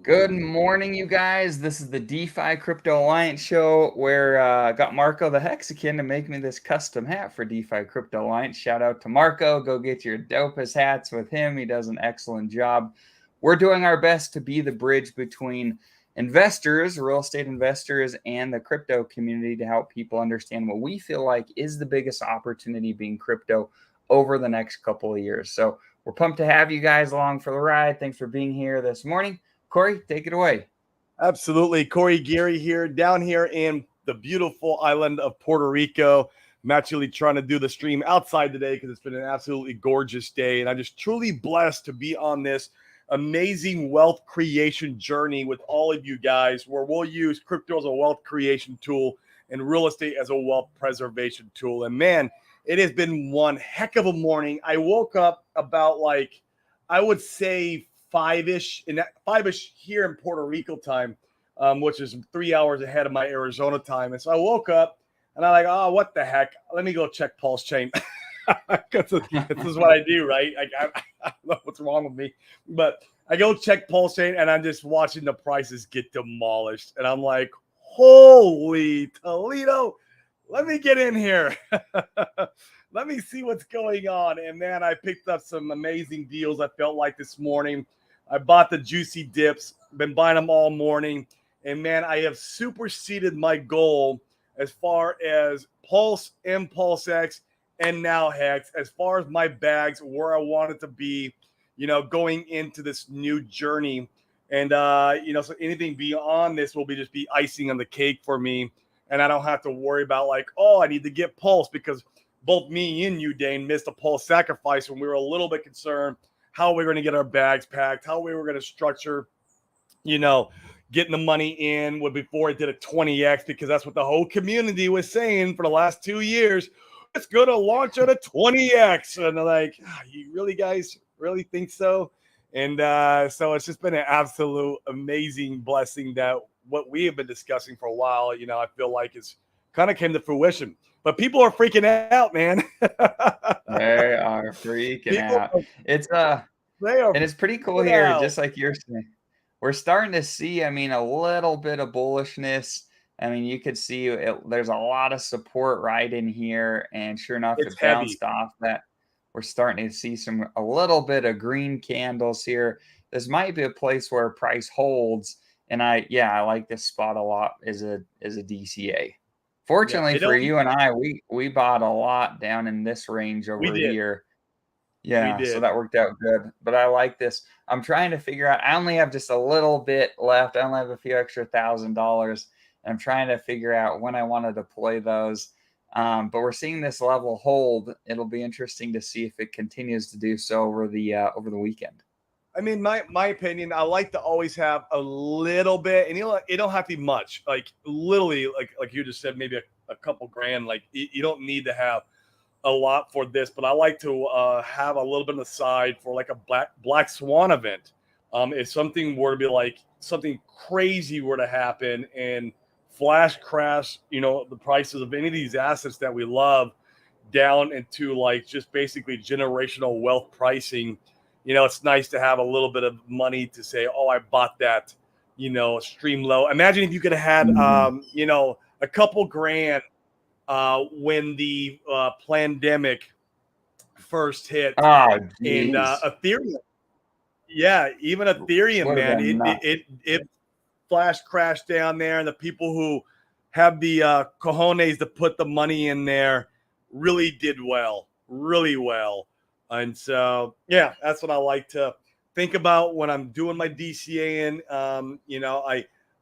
Good morning, you guys. This is the DeFi Crypto Alliance show where I got Marco the Hexakin to make me this custom hat for DeFi Crypto Alliance. Shout out to Marco. Go get your dopest hats with him. He does an excellent job. We're doing our best to be the bridge between investors, real estate investors, and the crypto community to help people understand what we feel like is the biggest opportunity being crypto over the next couple of years. So we're pumped to have you guys along for the ride. Thanks for being here this morning. Corey, take it away. Absolutely. Corey Geary here, down here in the beautiful island of Puerto Rico. I'm actually trying to do the stream outside today because it's been an absolutely gorgeous day. And I'm just truly blessed to be on this amazing wealth creation journey with all of you guys, where we'll use crypto as a wealth creation tool and real estate as a wealth preservation tool. And man, it has been one heck of a morning. I woke up about I would say five-ish here in Puerto Rico time, which is 3 hours ahead of my Arizona time. And so I woke up and I'm like, oh, what the heck? Let me go check pulsechain. Because this is what I do, right? I don't know what's wrong with me. But I go check pulsechain and I'm just watching the prices get demolished. And I'm like, holy Toledo, let me get in here. Let me see what's going on. And man, I picked up some amazing deals I felt like this morning. I bought the juicy dips, been buying them all morning. And man, I have superseded my goal as far as Pulse and PulseX and now Hex, as far as my bags, where I wanted to be, going into this new journey. And, so anything beyond this will just be icing on the cake for me. And I don't have to worry about I need to get Pulse, because both me and you, Dane, missed a Pulse sacrifice when we were a little bit concerned how we were going to get our bags packed, how we were going to structure, getting the money in before it did a 20x, because that's what the whole community was saying for the last 2 years. It's going to launch at a 20x. And they're like, you really guys really think so? And so it's just been an absolute amazing blessing that what we have been discussing for a while, I feel like it's kind of came to fruition. But people are freaking out, man. They are freaking out. And it's pretty cool here, just like you're saying. We're starting to see, a little bit of bullishness. You could see there's a lot of support right in here, and sure enough, it bounced off that. We're starting to see a little bit of green candles here. This might be a place where price holds, and I like this spot a lot as a DCA. Fortunately for you and I, we bought a lot down in this range over here. Yeah, so that worked out good. But I like this. I'm trying to figure out, I only have just a little bit left. I only have a few extra $1,000. And I'm trying to figure out when I want to deploy those. But we're seeing this level hold. It'll be interesting to see if it continues to do so over the weekend. My opinion, I like to always have a little bit, and it don't have to be much. Literally, like you just said, maybe a couple grand. You don't need to have a lot for this, but I like to have a little bit on the side for a black swan event. If something were to be something crazy were to happen and flash crash, the prices of any of these assets that we love down into just basically generational wealth pricing. It's nice to have a little bit of money to say, oh, I bought that, stream low. Imagine if you could have had, a couple grand when the pandemic first hit. And Ethereum. Yeah, even Ethereum, man, it flash crashed down there, and the people who have the cojones to put the money in there really did really well. And so, yeah, that's what I like to think about when I'm doing my DCA.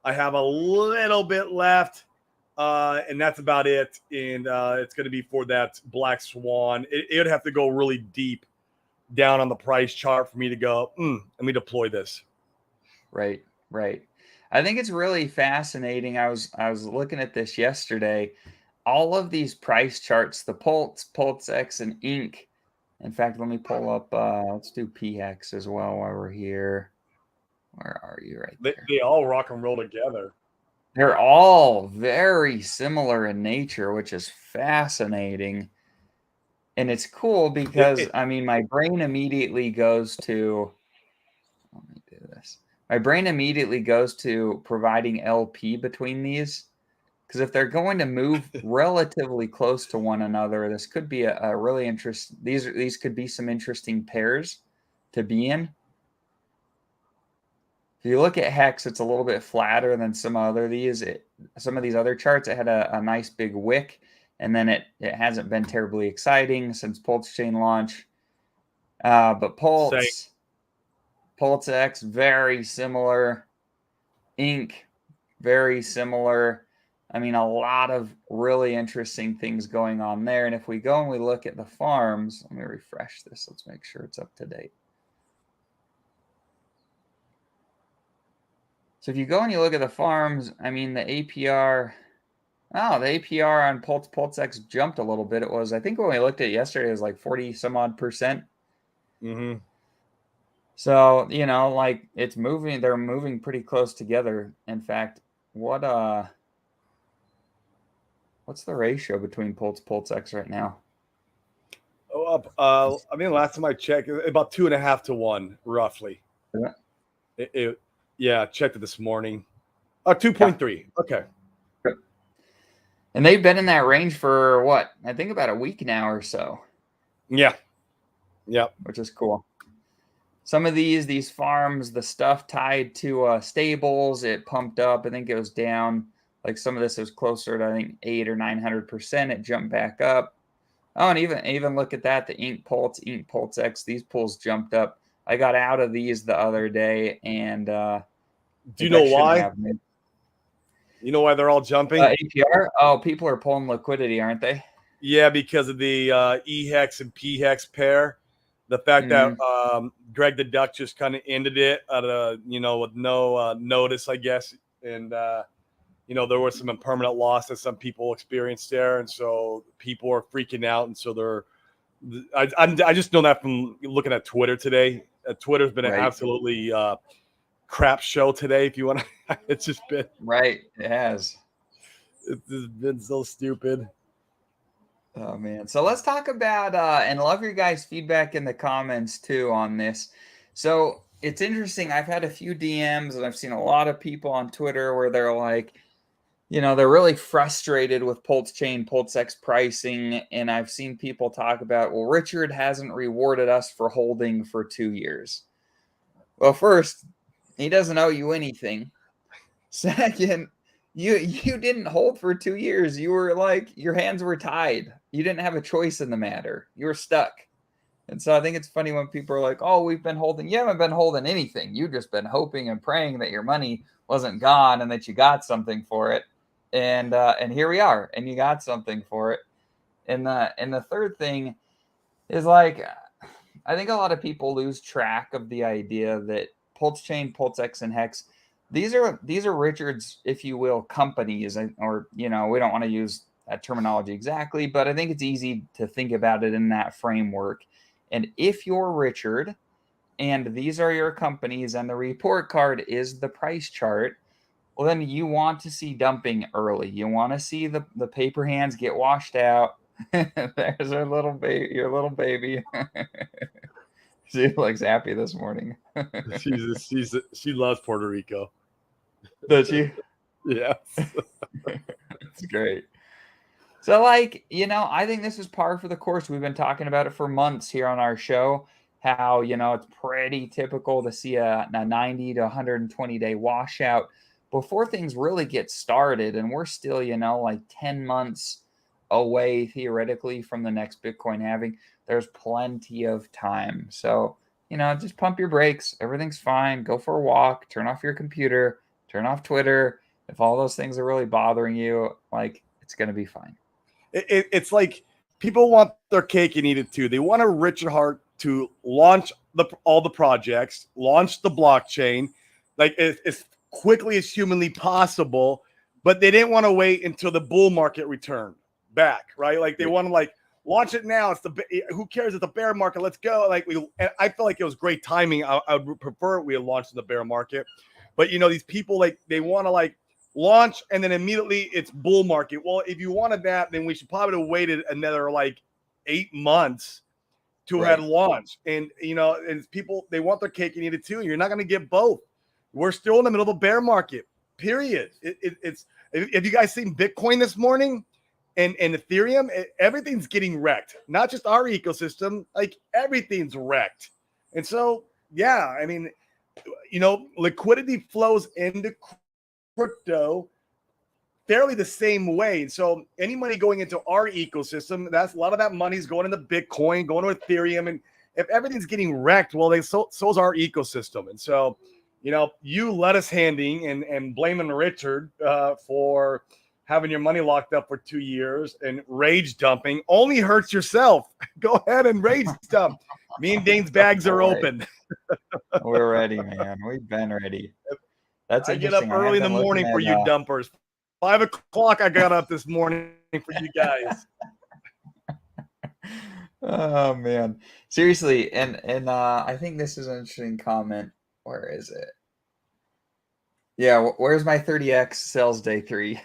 I have a little bit left, and that's about it. And it's going to be for that black swan. It would have to go really deep down on the price chart for me to go, let me deploy this. Right. I think it's really fascinating. I was looking at this yesterday. All of these price charts, the PulseX, and Inc. In fact, let me pull up, let's do PX as well while we're here. Where are you right there? They all rock and roll together. They're all very similar in nature, which is fascinating. And it's cool because, my brain immediately goes to, let me do this. my brain immediately goes to providing LP between these. Because if they're going to move relatively close to one another, this could be a really interesting. These could be some interesting pairs to be in. If you look at Hex, it's a little bit flatter than some of these other charts. It had a nice big wick, and then it hasn't been terribly exciting since pulsechain launch. But Pulse X, very similar. Ink, very similar. I mean, a lot of really interesting things going on there. And if we go and we look at the farms, let me refresh this. Let's make sure it's up to date. So if you go and you look at the farms, I mean, the APR on Pulse X jumped a little bit. It was, I think when we looked at it yesterday, it was like 40 some odd percent. Mm-hmm. So, you know, like it's moving, they're moving pretty close together. In fact, what's the ratio between Pulse X right now? I mean, last time I checked, about 2.5 to 1, roughly. Yeah. Yeah, I checked it this morning. 2.3. Yeah. Okay. And they've been in that range for what? I think about a week now or so. Yeah. Yeah. Which is cool. Some of these farms, the stuff tied to stables, it pumped up. I think it was down. Like some of this was closer to, I think, 800 or 900%. It jumped back up. Oh, and even look at that, the Ink Pulse X, these pulls jumped up. I got out of these the other day, and do you know why? You know why they're all jumping? APR? Oh, people are pulling liquidity, aren't they? Yeah, because of the E-Hex and P-Hex pair. The fact that Greg the Duck just kind of ended it at with no notice, I guess. And, there was some impermanent loss that some people experienced there. And so people are freaking out. And so I just know that from looking at Twitter today. Twitter's been an absolutely crap show today. If you want to, it's just been. Right. It has. It's been so stupid. Oh, man. So let's talk about, and love your guys' feedback in the comments too on this. So it's interesting. I've had a few DMs and I've seen a lot of people on Twitter where they're like, they're really frustrated with pulsechain, Pulse X pricing. And I've seen people talk about, well, Richard hasn't rewarded us for holding for 2 years. Well, first, he doesn't owe you anything. Second, you didn't hold for 2 years. You were like, your hands were tied. You didn't have a choice in the matter. You were stuck. And so I think it's funny when people are like, oh, we've been holding. You haven't been holding anything. You've just been hoping and praying that your money wasn't gone and that you got something for it. And here we are, and you got something for it. And the third thing is, like, I think a lot of people lose track of the idea that pulsechain, Pulse X, and Hex, these are Richard's, if you will, companies, or we don't want to use that terminology exactly, but I think it's easy to think about it in that framework. And if you're Richard and these are your companies and the report card is the price chart, well, then you want to see dumping early. You want to see the paper hands get washed out. There's your little baby. She looks happy this morning. She loves Puerto Rico. Does she? Yes. It's great. So, I think this is par for the course. We've been talking about it for months here on our show, how, it's pretty typical to see a 90 to 120 day washout before things really get started. And we're still, 10 months away theoretically from the next Bitcoin halving. There's plenty of time. So, just pump your brakes. Everything's fine. Go for a walk. Turn off your computer. Turn off Twitter. If all those things are really bothering you, it's going to be fine. It's like people want their cake and eat it too. They want a Richard Hart to launch all the projects, launch the blockchain, as quickly as humanly possible, but they didn't want to wait until the bull market returned back, right? Like they want to launch it now. Who cares? It's the bear market. Let's go. And I feel like it was great timing. I would prefer we had launched in the bear market, but these people they want to launch and then immediately it's bull market. Well, if you wanted that, then we should probably have waited another 8 months to have launched. And and people, they want their cake and eat it too. You're not going to get both, we're still in the middle of a bear market. Period. It's have you guys seen Bitcoin this morning and Ethereum? Everything's getting wrecked. Not just our ecosystem, like everything's wrecked. And so, yeah, I mean, liquidity flows into crypto fairly the same way. And so any money going into our ecosystem, that's a lot of that money is going into Bitcoin, going to Ethereum. And if everything's getting wrecked, well, so's our ecosystem. And so, you lettuce handing and blaming Richard for having your money locked up for 2 years and rage dumping only hurts yourself. Go ahead and rage dump. Me and Dane's bags are open. We're ready, man. We've been ready. That's I get up early in the morning for you dumpers. 5 o'clock I got up this morning for you guys. Oh man, seriously, and I think this is an interesting comment. Where is it? Yeah, where's my 30x sales day 3?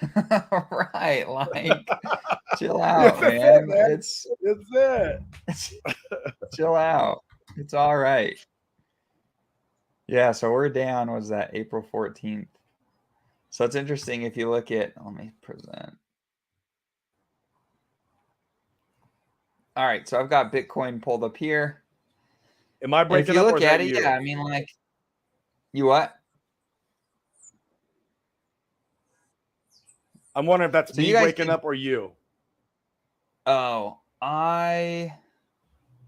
Right, like chill out, man. It's it. Chill out. It's all right. Yeah, so we're down. Was that April 14th? So it's interesting if you look at. Let me present. All right, so I've got Bitcoin pulled up here. Am I breaking up? If you look at it, yeah, I mean, like, you what? I'm wondering if that's me breaking up or you. Oh, if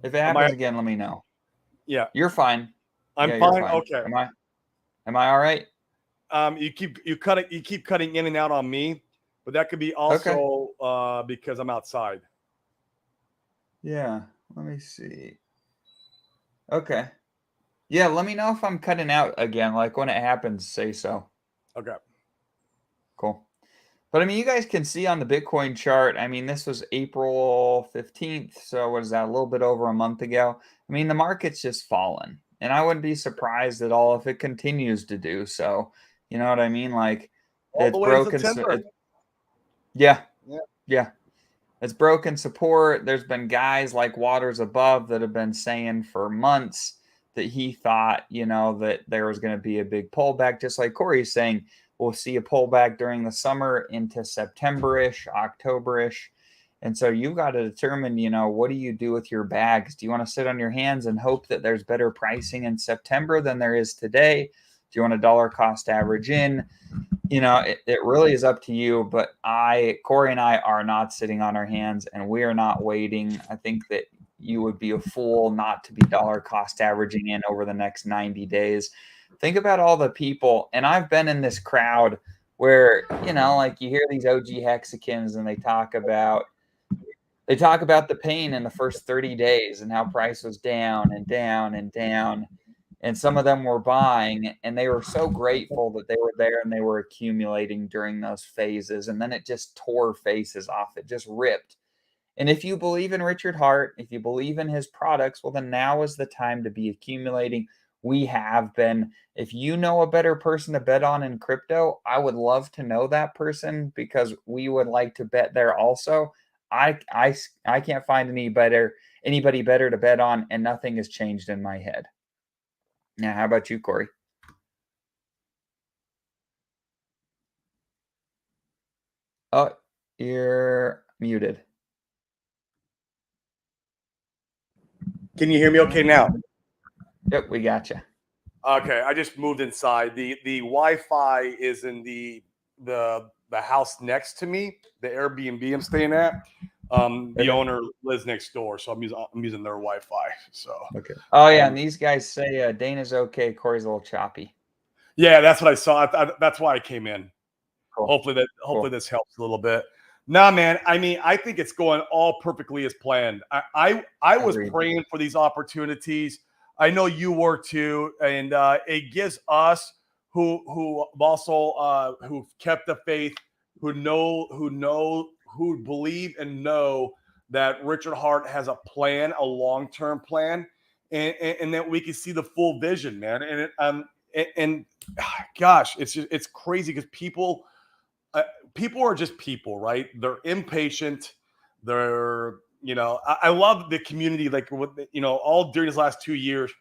it happens again, let me know. Yeah, you're fine. I'm fine. Okay. Am I all right? You keep cutting in and out on me, but that could be also because I'm outside. Yeah, let me see. Okay. Yeah, let me know if I'm cutting out again. Like when it happens, say so. Okay. Cool. But I mean, you guys can see on the Bitcoin chart, I mean, this was April 15th. So what is that? A little bit over a month ago. I mean, the market's just fallen. And I wouldn't be surprised at all if it continues to do so. You know what I mean? Like it's broken. Yeah. It's broken support. There's been guys like Waters Above that have been saying for months that he thought, that there was going to be a big pullback, just like Corey's saying. We'll see a pullback during the summer into September-ish, October-ish. And so you've got to determine, what do you do with your bags? Do you want to sit on your hands and hope that there's better pricing in September than there is today? Do you want a dollar cost average in? It really is up to you. But Corey and I are not sitting on our hands and we are not waiting. I think that you would be a fool not to be dollar cost averaging in over the next 90 days. Think about all the people, and I've been in this crowd where, like you hear these OG Hexicans and they talk about the pain in the first 30 days and how price was down and down and down. And some of them were buying and they were so grateful that they were there and they were accumulating during those phases. And then it just tore faces off. It just ripped. And if you believe in Richard Hart, if you believe in his products, well, then now is the time to be accumulating. We have been. If you know a better person to bet on in crypto, I would love to know that person because we would like to bet there also. I can't find anybody better to bet on, and nothing has changed in my head. Now, how about you, Corey? Oh, you're muted. Can you hear me okay now? Yep, we got you. Okay, I just moved inside. The Wi-Fi is in the house next to me, the Airbnb I'm staying at. The owner lives next door, so I'm using their Wi-Fi. So okay. Oh yeah, and these guys say Dana's okay, Corey's a little choppy. Yeah, that's what I saw. That's why I came in. Cool. Hopefully this helps a little bit. Nah, man. I mean, I think it's going all perfectly as planned. I was praying for these opportunities. I know you were too, and it gives us who also who've kept the faith, who believe and know that Richard Hart has a plan, a long-term plan, and that we can see the full vision, man. And gosh, it's crazy because people are just people, right? They're impatient. They're, I love the community, like, all during these last 2 years.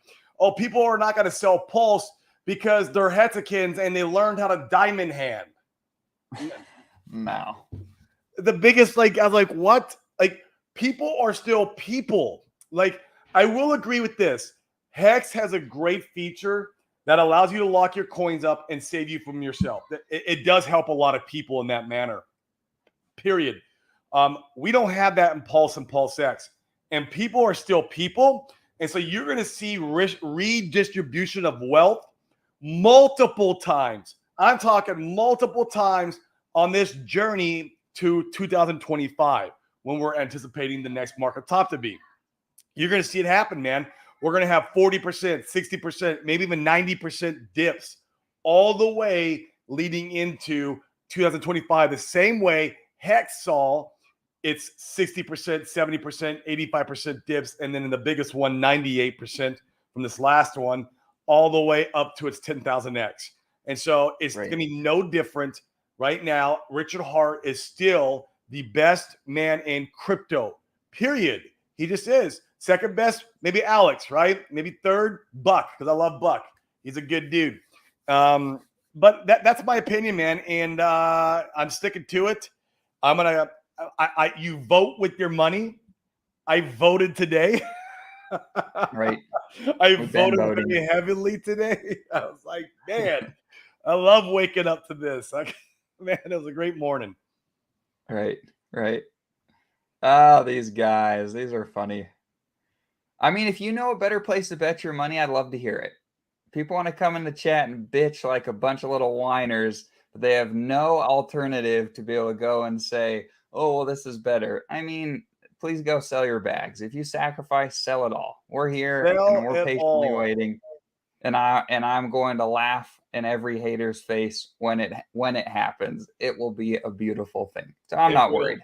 Oh, people are not going to sell Pulse because they're Hexicans and they learned how to diamond hand. No. The biggest, like, I was like, what? Like, people are still people. Like, I will agree with this. Hex has a great feature that allows you to lock your coins up and save you from yourself. It does help a lot of people in that manner. Period. We don't have that in Pulse and Pulse X. And people are still people. And so you're going to see redistribution of wealth multiple times. I'm talking multiple times on this journey to 2025 when we're anticipating the next market top to be. You're going to see it happen, man. We're going to have 40%, 60%, maybe even 90% dips all the way leading into 2025. The same way Hex saw its 60%, 70%, 85% dips, and then in the biggest one, 98% from this last one, all the way up to its 10,000x. And so it's going to be no different right now. Richard Hart is still the best man in crypto, period. He just is. Second best, maybe Alex, right? Maybe third, Buck, because I love Buck. He's a good dude. But that's my opinion, man. And I'm sticking to it. You vote with your money. I voted today. Right. I voted very heavily today. I was like, man, I love waking up to this. Man, it was a great morning. Right. Oh, these guys, these are funny. I mean, if you know a better place to bet your money, I'd love to hear it. People want to come in the chat and bitch like a bunch of little whiners, but they have no alternative to be able to go and say, oh, well, this is better. I mean, please go sell your bags. If you sacrifice, sell it all. We're here and we're patiently waiting. And I'm going to laugh in every hater's face when it happens. It will be a beautiful thing. So I'm not worried.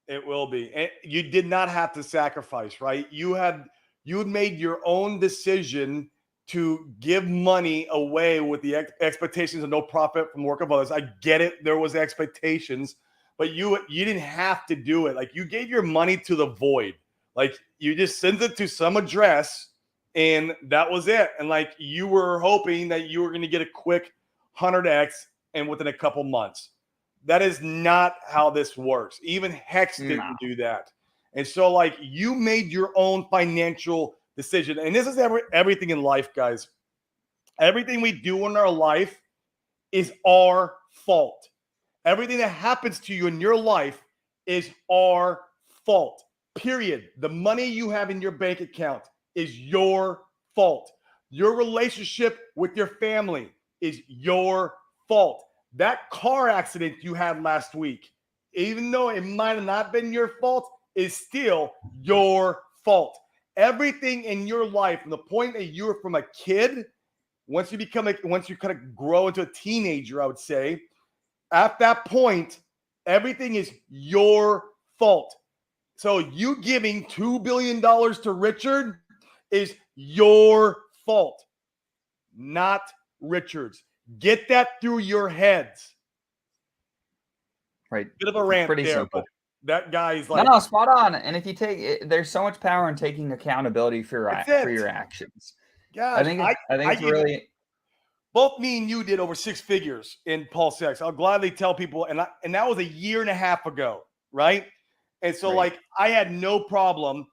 It will be. And you did not have to sacrifice, right? You had made your own decision to give money away with the expectations of no profit from work of others. I get it. There was expectations, but you didn't have to do it. Like, you gave your money to the void. Like, you just sent it to some address and that was it. And like, you were hoping that you were going to get a quick 100x and within a couple months. That is not how this works. Even Hex didn't do that. And so, like, you made your own financial decision. And this is everything in life, guys. Everything we do in our life is our fault. Everything that happens to you in your life is our fault, period. The money you have in your bank account is your fault. Your relationship with your family is your fault. That car accident you had last week, even though it might have not been your fault, is still your fault. Everything in your life, from the point that you were from a kid, once you kind of grow into a teenager, I would say, at that point, everything is your fault. So you giving $2 billion to Richard is your fault, not Richard's. Get that through your heads. Right. Bit of a rant pretty there, simple. but that guy's like, no, spot on. And if you take it, there's so much power in taking accountability for your actions. Gosh, I think it's really. Both me and you did over 6 figures in Pulse X. I'll gladly tell people, and that was a year and a half ago, right? And so, like, I had no problem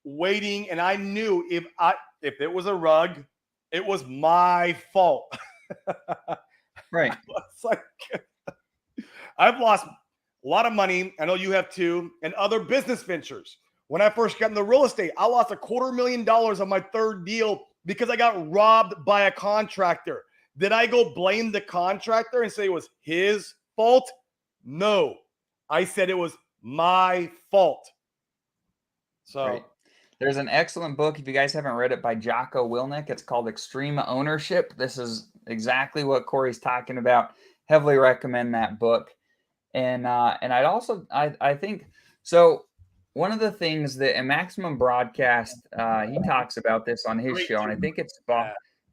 waiting, and I knew if it was a rug, it was my fault. Right. It's like, I've lost a lot of money. I know you have too, and other business ventures. When I first got into real estate, I lost $250,000 on my third deal because I got robbed by a contractor. Did I go blame the contractor and say it was his fault? No. I said it was my fault. So there's an excellent book, if you guys haven't read it, by Jocko Willink. It's called Extreme Ownership. This is exactly what Corey's talking about. Heavily recommend that book. And I'd also, I think, so one of the things that in Maximum Broadcast, he talks about this on his show, and I think it's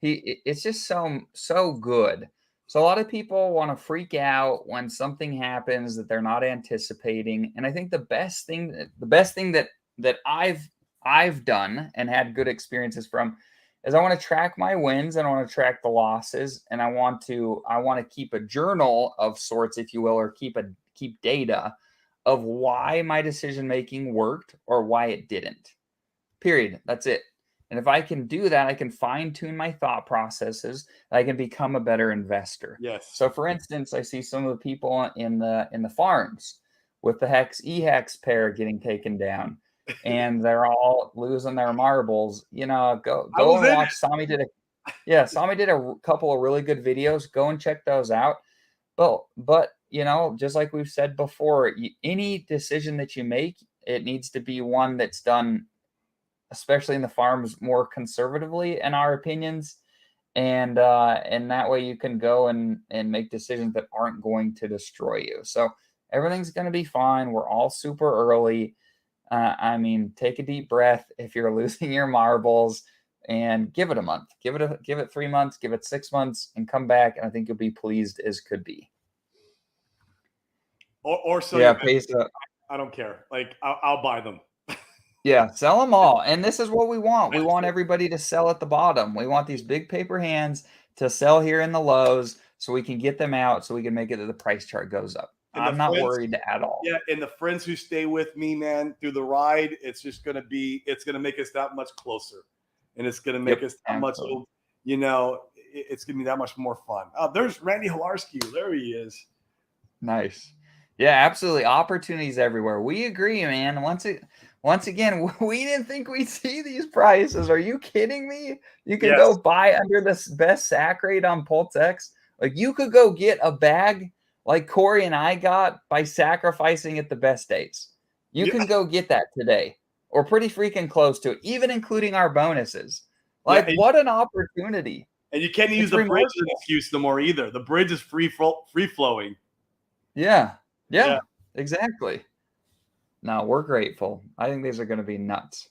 it's just so good. So a lot of people want to freak out when something happens that they're not anticipating. And I think the best thing that I've done and had good experiences from is I want to track my wins and I want to track the losses, and I want to keep a journal of sorts, if you will, or keep data of why my decision making worked or why it didn't. Period. That's it. And if I can do that, I can fine tune my thought processes. I can become a better investor. Yes. So, for instance, I see some of the people in the farms with the Hex EHEX pair getting taken down, and they're all losing their marbles. You know, go and watch. Sami did a couple of really good videos. Go and check those out. But you know, just like we've said before, any decision that you make, it needs to be one that's done, especially in the farms, more conservatively, in our opinions, and that way you can go and make decisions that aren't going to destroy you. So everything's going to be fine. We're all super early. I mean, take a deep breath if you're losing your marbles, and give it a month. Give it 3 months. Give it 6 months, and come back, and I think you'll be pleased as could be. Or so yeah, I don't care. Like I'll buy them. Yeah, sell them all. And this is what we want. We want everybody to sell at the bottom. We want these big paper hands to sell here in the lows so we can get them out, so we can make it that the price chart goes up. I'm not worried at all. Yeah, and the friends who stay with me, man, through the ride, it's going to make us that much closer. And it's going to make us that much, you know, it's going to be that much more fun. Oh, there's Randy Hilarski. There he is. Nice. Yeah, absolutely. Opportunities everywhere. We agree, man. Once again, we didn't think we'd see these prices. Are you kidding me? You can go buy under the best sack rate on PulseX. Like, you could go get a bag like Corey and I got by sacrificing at the best days. You can go get that today, or pretty freaking close to it, even including our bonuses. Like, what an opportunity. And you can't use the bridge as an excuse no more either. The bridge is free flowing. Yeah, exactly. No, we're grateful. I think these are going to be nuts.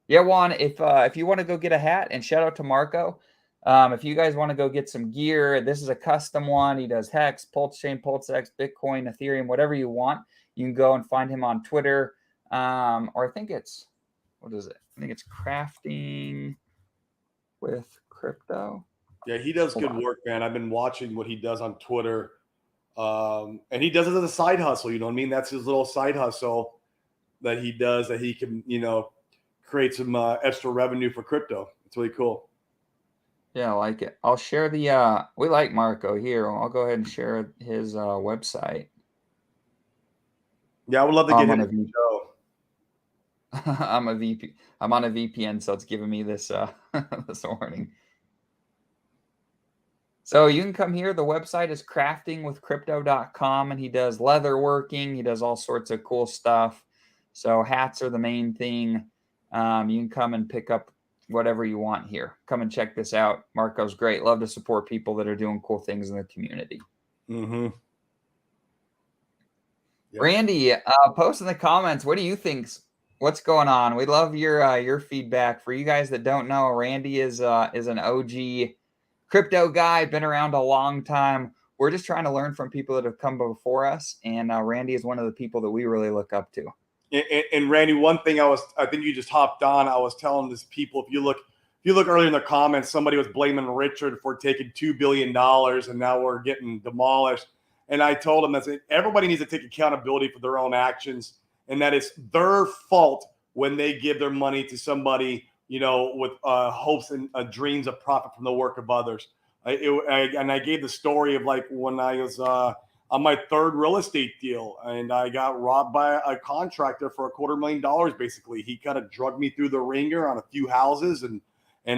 Yeah, Juan, if you want to go get a hat, and shout out to Marco. If you guys want to go get some gear, this is a custom one. He does Hex, pulsechain, PulseX, Bitcoin, Ethereum, whatever you want. You can go and find him on Twitter. Or I think it's, what is it? I think it's Crafting with Crypto. Yeah, he does good work, man. I've been watching what he does on Twitter. And he does it as a side hustle. You know what I mean? That's his little side hustle that he does, that he can, you know, create some extra revenue for crypto. It's really cool. Yeah, I like it. I'll share the, we like Marco here. I'll go ahead and share his website. Yeah, I would love to get him on the show. I'm on a VPN, so it's giving me this this warning. So you can come here. The website is craftingwithcrypto.com, and he does leather working. He does all sorts of cool stuff. So hats are the main thing. You can come and pick up whatever you want here. Come and check this out. Marco's great. Love to support people that are doing cool things in the community. Mm-hmm. Yep. Randy, post in the comments. What do you think? What's going on? We love your feedback. For you guys that don't know, Randy is an OG crypto guy, been around a long time. We're just trying to learn from people that have come before us, and Randy is one of the people that we really look up to. And Randy, one thing I think you just hopped on. I was telling these people, if you look earlier in the comments, somebody was blaming Richard for taking $2 billion, and now we're getting demolished. And I told him that everybody needs to take accountability for their own actions, and that it's their fault when they give their money to somebody, you know, with hopes and dreams of profit from the work of others. And I gave the story of like when I was on my third real estate deal, and I got robbed by a contractor for $250,000. Basically, he kind of drugged me through the ringer on a few houses, and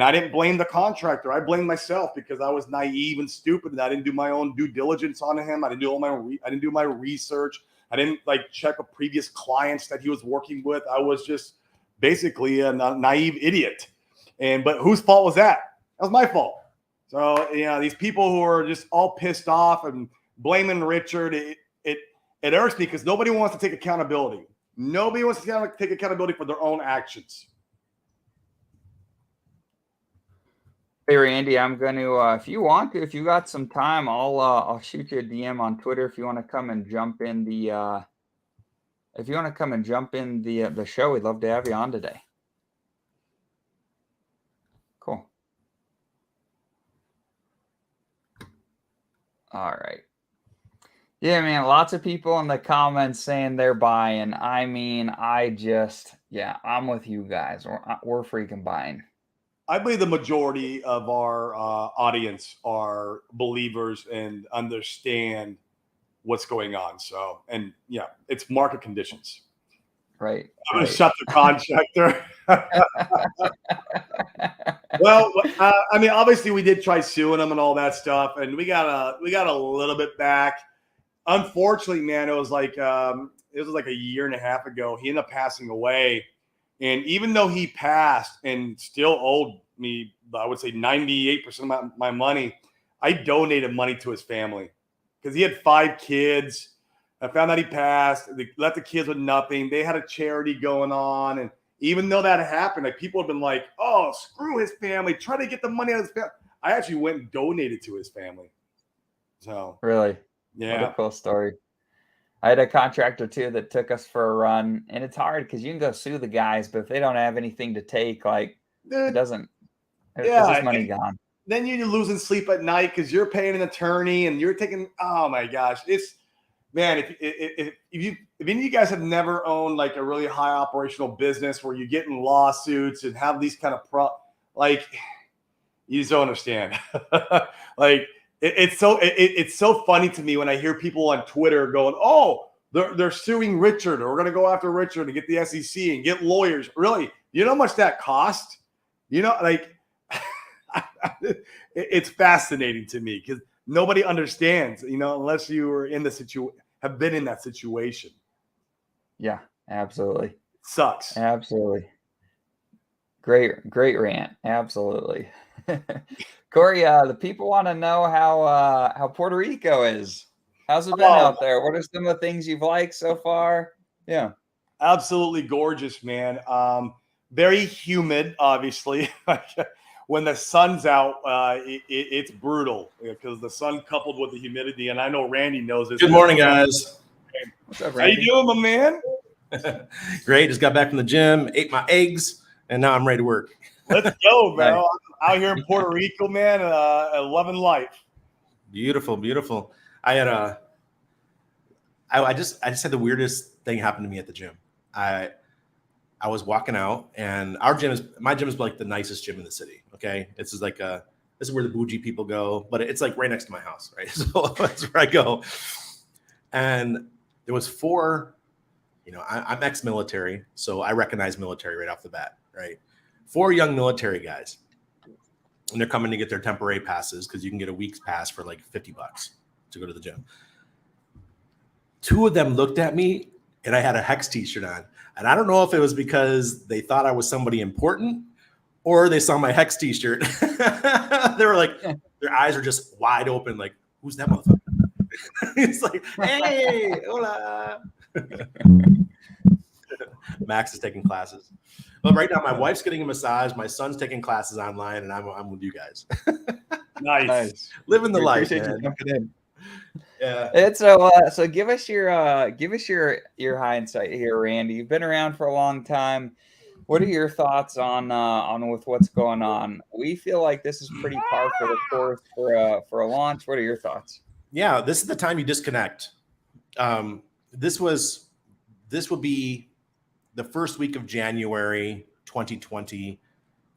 I didn't blame the contractor. I blamed myself because I was naive and stupid, and I didn't do my own due diligence on him. I didn't do my research. I didn't like check with previous clients that he was working with. I was just basically a naive idiot. But whose fault was that? That was my fault. So, you know, these people who are just all pissed off and blaming Richard, it irks me because nobody wants to take accountability. Nobody wants to take accountability for their own actions. Hey, Randy, I'm going to, if you want to, if you got some time, I'll shoot you a DM on Twitter if you want to come and jump in the, the show. We'd love to have you on today. Cool. All right. Yeah, man, lots of people in the comments saying they're buying. I mean, I'm with you guys. We're freaking buying. I believe the majority of our audience are believers and understand what's going on. So, and yeah, it's market conditions. Right. I'm going to shut the contractor. Well, I mean, obviously we did try suing them and all that stuff, and we got a little bit back. Unfortunately, man, it was like a year and a half ago. He ended up passing away, and even though he passed and still owed me, I would say 98% of my money, I donated money to his family because he had 5 kids. I found out he passed. They left the kids with nothing. They had a charity going on, and even though that happened, like people have been like, "Oh, screw his family! Try to get the money out of his family." I actually went and donated to his family. So really, yeah, what a cool story. I had a contractor too that took us for a run, and it's hard because you can go sue the guys, but if they don't have anything to take, like it doesn't. It's just money gone. Then you're losing sleep at night because you're paying an attorney and you're taking. Oh my gosh, it's man. If any of you guys have never owned like a really high operational business where you get in lawsuits and have these kind of like you just don't understand. Like it's so funny to me when I hear people on Twitter going, "Oh, they're suing Richard, or we're gonna go after Richard to get the SEC and get lawyers." Really, you know how much that cost? You know, like it's fascinating to me because nobody understands, you know, unless you were in the have been in that situation. Yeah, absolutely. Sucks. Absolutely. Great rant. Absolutely. Corey, the people want to know how Puerto Rico is. How's it been out there? What are some of the things you've liked so far? Yeah. Absolutely gorgeous, man. Very humid, obviously. When the sun's out, it's brutal because the sun coupled with the humidity. And I know Randy knows this. Good morning, guys. What's up, Randy? How you doing, my man? Great. Just got back from the gym, ate my eggs, and now I'm ready to work. Let's go, man. Nice. I'm out here in Puerto Rico, man. Loving life. Beautiful, beautiful. I just had the weirdest thing happen to me at the gym. I was walking out, and my gym is like the nicest gym in the city. Okay, this is where the bougie people go, but it's like right next to my house, right? So that's where I go. And there was 4. You know, I'm ex-military, so I recognize military right off the bat, right? 4 young military guys, and they're coming to get their temporary passes because you can get a week's pass for like $50 to go to the gym. 2 of them looked at me, and I had a Hex t-shirt on. And I don't know if it was because they thought I was somebody important or they saw my Hex t-shirt. They were like, their eyes were just wide open. Like, who's that motherfucker? It's like, hey, hola. Max is taking classes. But right now, my wife's getting a massage. My son's taking classes online, and I'm with you guys. Nice. Living the life, man. Yeah. It's so give us your hindsight here, Randy. You've been around for a long time. What are your thoughts on with what's going on? We feel like this is pretty par for the course for a launch. What are your thoughts? Yeah, this is the time you disconnect. This would be the first week of January 2020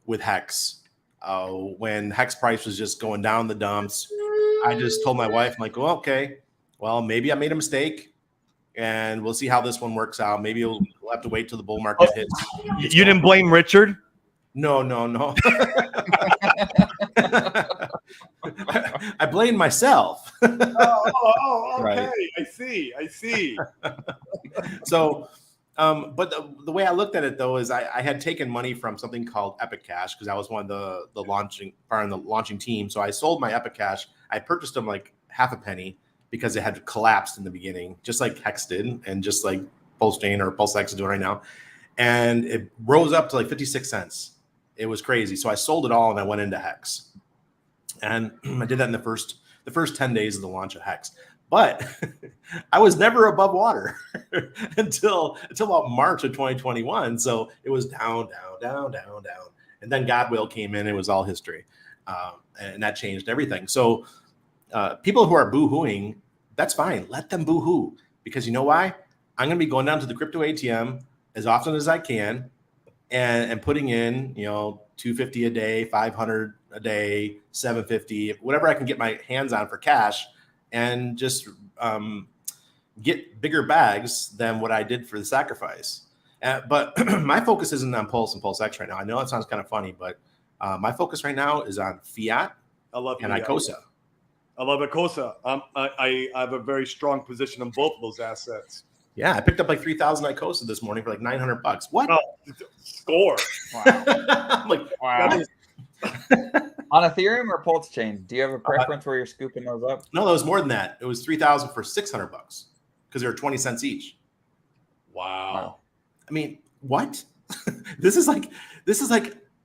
with Hex. When Hex price was just going down the dumps. I just told my wife, I'm like, well, okay, well, maybe I made a mistake and we'll see how this one works out. Maybe we'll have to wait till the bull market hits. You didn't blame Richard? No. I blame myself. Okay. Right. I see. So, but the way I looked at it though is I had taken money from something called Epic Cash because I was one of the launching team. So I sold my Epic Cash. I purchased them like half a penny because it had collapsed in the beginning, just like Hex did, and just like pulsechain or PulseX is doing right now. And it rose up to like 56 cents. It was crazy. So I sold it all and I went into Hex. And I did that in the first 10 days of the launch of Hex. But I was never above water until about March of 2021. So it was down. And then Godwill came in. It was all history. And that changed everything. So people who are boo-hooing, that's fine. Let them boo-hoo, because you know why? I'm going to be going down to the crypto ATM as often as I can and putting in, 250 a day, 500 a day, 750, whatever I can get my hands on for cash, and just get bigger bags than what I did for the sacrifice. But my focus isn't on Pulse and PulseX right now. I know that sounds kind of funny, but my focus right now is on Fiat and ICOSA. I love ICOSA. I have a very strong position on both of those assets. Yeah, I picked up like 3,000 ICOSA this morning for like $900. What? Oh, score! Wow. I'm like, wow. On Ethereum or Pulse chain? Do you have a preference where you're scooping those up? No, that was more than that. It was 3,000 for $600 because they were 20 cents each. Wow. I mean, what? This is like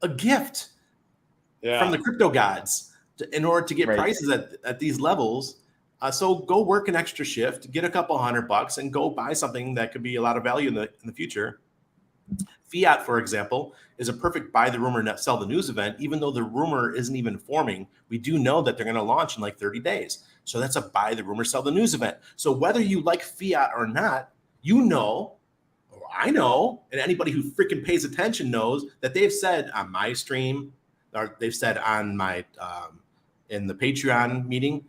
a gift from the crypto gods in order to get prices at these levels. So go work an extra shift, get a couple $100 and go buy something that could be a lot of value in the future. Fiat, for example, is a perfect buy the rumor, not sell the news event. Even though the rumor isn't even forming, we do know that they're going to launch in like 30 days. So that's a buy the rumor, sell the news event. So whether you like Fiat or not, or I know, and anybody who freaking pays attention knows that they've said on my stream, or they've said on my in the Patreon meeting,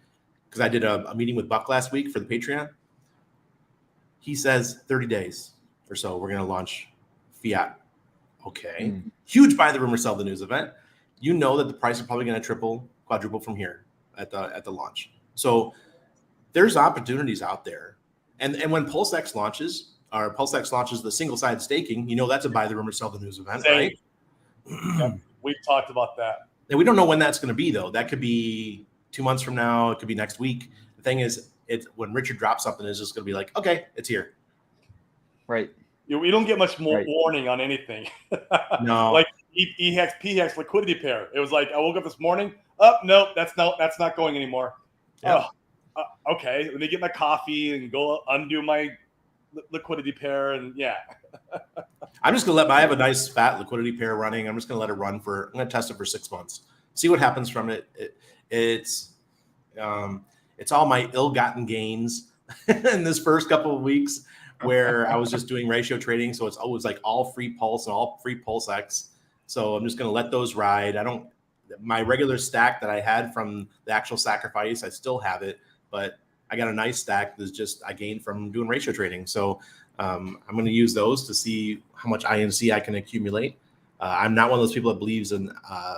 because I did a meeting with Buck last week for the Patreon. He says 30 days or so, we're going to launch Fiat. Okay. Huge buy the rumor, sell the news event. You know that the price is probably going to triple, quadruple from here at the launch. So there's opportunities out there. And when PulseX launches the single-sided staking, that's a buy the rumor, sell the news event, right? Yep. We've talked about that. And we don't know when that's going to be, though. That could be 2 months from now. It could be next week. The thing is, when Richard drops something, it's just going to be like, okay, it's here. Right. We don't get much more warning on anything. No. Like PHEX liquidity pair. It was like, I woke up this morning. Oh, no, that's not going anymore. Yeah. Okay. Let me get my coffee and go undo my liquidity pair. And I'm just going to I have a nice fat liquidity pair running. I'm just going to let it run I'm going to test it for 6 months. See what happens from it. It's all my ill-gotten gains in this first couple of weeks where I was just doing ratio trading. So it's always like all free Pulse and all free PulseX. So I'm just going to let those ride. My regular stack that I had from the actual sacrifice, I still have it, but I got a nice stack that's just I gained from doing ratio trading. So I'm going to use those to see how much INC I can accumulate. I'm not one of those people that believes in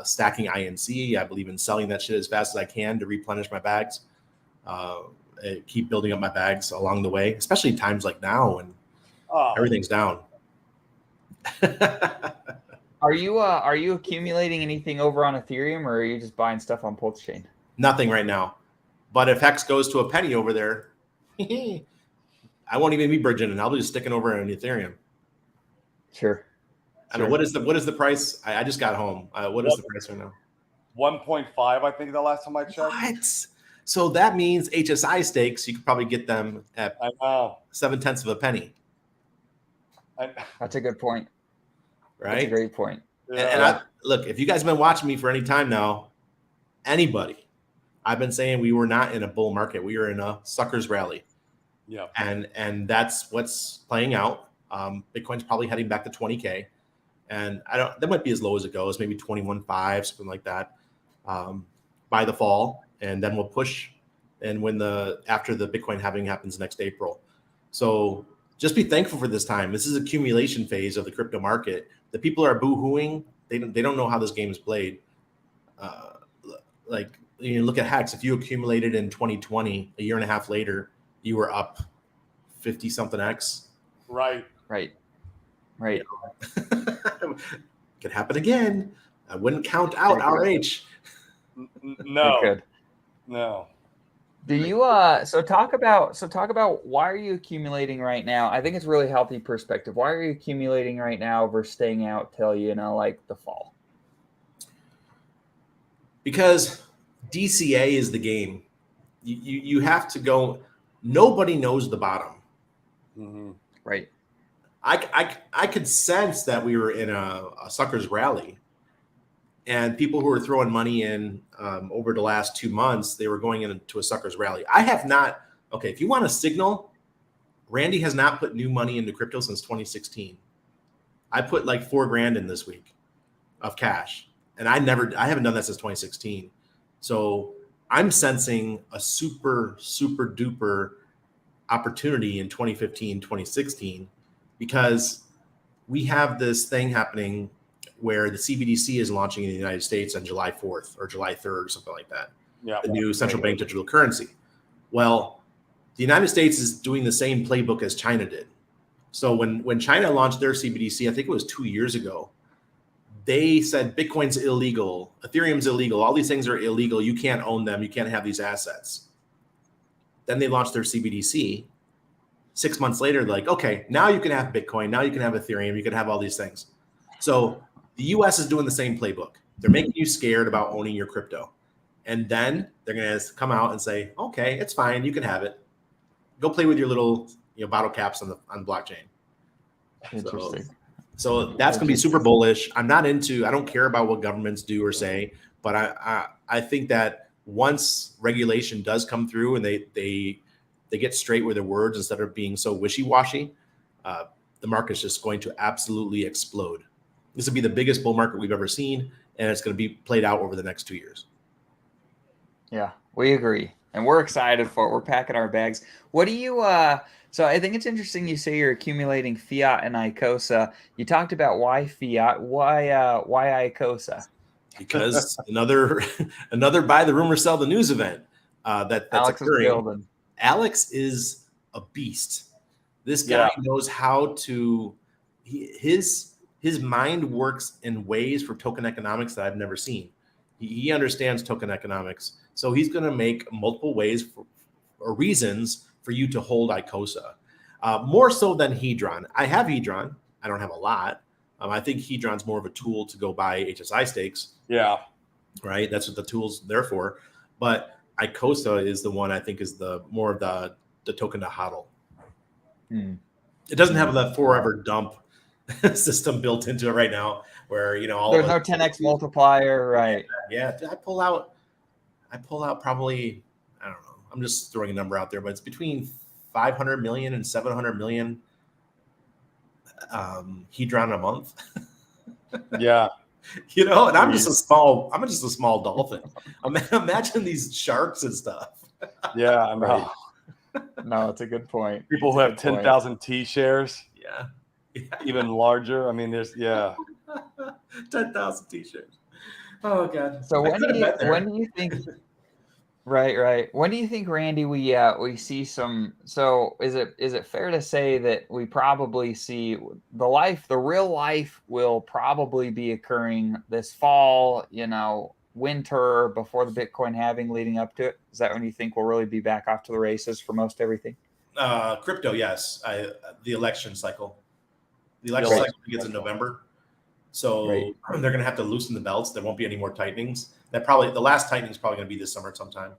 stacking INC. I believe in selling that shit as fast as I can to replenish my bags. Keep building up my bags along the way, especially times like now when everything's down. Are you accumulating anything over on Ethereum, or are you just buying stuff on Pulse chain? Nothing right now. But if Hex goes to a penny over there, I won't even be bridging, and I'll be just sticking over on Ethereum. Sure. I don't know, what is the price? I just got home. What is the price right now? 1.5, I think the last time I checked. What? So that means HSI stakes, you could probably get them at 0.7 of a penny. That's a good point. Right? That's a great point. Yeah. And look, if you guys have been watching me for any time now, anybody, I've been saying we were not in a bull market. We were in a sucker's rally. Yeah. And that's what's playing out. Bitcoin's probably heading back to 20K. And that might be as low as it goes, maybe 21.5, something like that, by the fall. And then we'll push and after the Bitcoin halving happens next April. So just be thankful for this time. This is accumulation phase of the crypto market. The people are boo-hooing. They don't know how this game is played. Look at Hex. If you accumulated in 2020, a year and a half later, you were up 50 something X. Right. Could happen again. I wouldn't count out RH. No. No. Do you so talk about why are you accumulating right now? I think it's really healthy perspective. Why are you accumulating right now versus staying out till like the fall? Because DCA is the game. You have to go. Nobody knows the bottom. Mm-hmm. Right. I could sense that we were in a sucker's rally, And people who were throwing money in over the last 2 months, they were going into a sucker's rally. I have not. Okay, if you want a signal, Randy has not put new money into crypto since 2016. I put like $4,000 in this week of cash, and I haven't done that since 2016. So I'm sensing a super duper opportunity in 2015, 2016, because we have this thing happening where the CBDC is launching in the United States on July 4th or July 3rd or something like that. Yeah. The new central bank digital currency. Well, the United States is doing the same playbook as China did. So when China launched their CBDC, I think it was 2 years ago, they said Bitcoin's illegal, Ethereum's illegal, all these things are illegal. You can't own them. You can't have these assets. Then they launched their CBDC. 6 months later, like, okay, now you can have Bitcoin. Now you can have Ethereum. You can have all these things. So the US is doing the same playbook. They're making you scared about owning your crypto. And then they're going to come out and say, okay, it's fine. You can have it. Go play with your little bottle caps on blockchain. Interesting. So that's going to be super bullish. I don't care about what governments do or say, but I think that once regulation does come through and they get straight with their words instead of being so wishy-washy, the market's just going to absolutely explode. This will be the biggest bull market we've ever seen, and it's going to be played out over the next 2 years. Yeah, we agree. And we're excited for it. We're packing our bags. What do you so I think it's interesting you say you're accumulating fiat and ICOSA. You talked about why fiat, why ICOSA? Because another buy the rumor, sell the news event that's Alex occurring. Is building. Alex is a beast. This guy knows how to his mind works in ways for token economics that I've never seen. He understands token economics. So he's going to make multiple ways or reasons for you to hold ICOSA. More so than Hedron. I have Hedron. I don't have a lot. I think Hedron's more of a tool to go buy HSI stakes. Yeah. Right. That's what the tool's there for. But ICOSA is the one I think is the more of the token to hodl. It doesn't have that forever dump system built into it right now where, there's no 10x multiplier. Right. Yeah. I pull out probably, I don't know. I'm just throwing a number out there, but it's between 500 million and 700 million Hedron a month. Yeah. And I'm just a small dolphin. Imagine these sharks and stuff. Yeah, I know. No, it's a good point. People who have 10,000 T shares. Yeah. Even larger. I mean, there's 10,000 T shares. Oh God. So when do you think? Right. When do you think, Randy, we see some? So is it fair to say that we probably see the real life will probably be occurring this fall, winter before the Bitcoin halving leading up to it? Is that when you think we'll really be back off to the races for most everything? Crypto, yes. The election cycle. The election cycle begins in November. So they're going to have to loosen the belts. There won't be any more tightenings. The last tightening is probably going to be this summer sometime.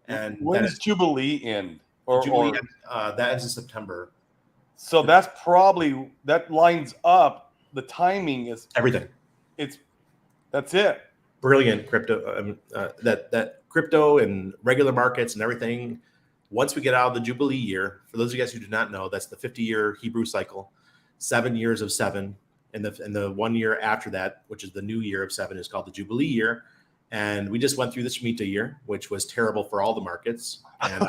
And when does Jubilee end? That ends in September. So that lines up. The timing is everything. That's it. Brilliant crypto. That crypto and regular markets and everything. Once we get out of the Jubilee year, for those of you guys who do not know, that's the 50-year Hebrew cycle. 7 years of 7. And the 1 year after that, which is the new year of 7, is called the Jubilee year. And we just went through the Shemitah year, which was terrible for all the markets. And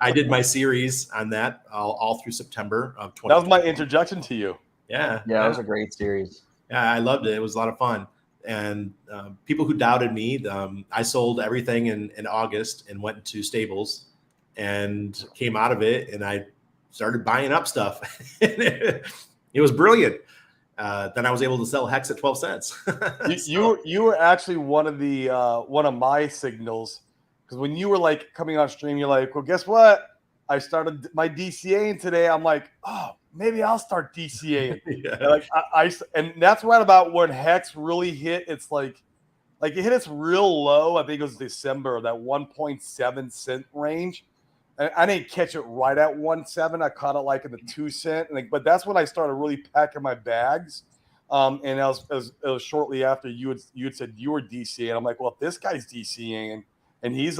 I did my series on that all through September of 2020. That was my introduction to you. Yeah. Yeah, it was a great series. Yeah, I loved it. It was a lot of fun. And people who doubted me, I sold everything in August and went to Stables and came out of it. And I started buying up stuff. It was brilliant. Then I was able to sell Hex at 12 cents. You were actually one of my signals, because when you were like coming on stream, you're like, well, guess what? I started my DCAing today. I'm like, oh, maybe I'll start DCAing. And that's right about when Hex really hit. It's like it hit its real low. I think it was December, that 1.7 cent range. I didn't catch it right at 1.7. I caught it like in the 2 cent. But that's when I started really packing my bags. And it was shortly after you had said you were DCing. And I'm like, well, if this guy's DCing and he's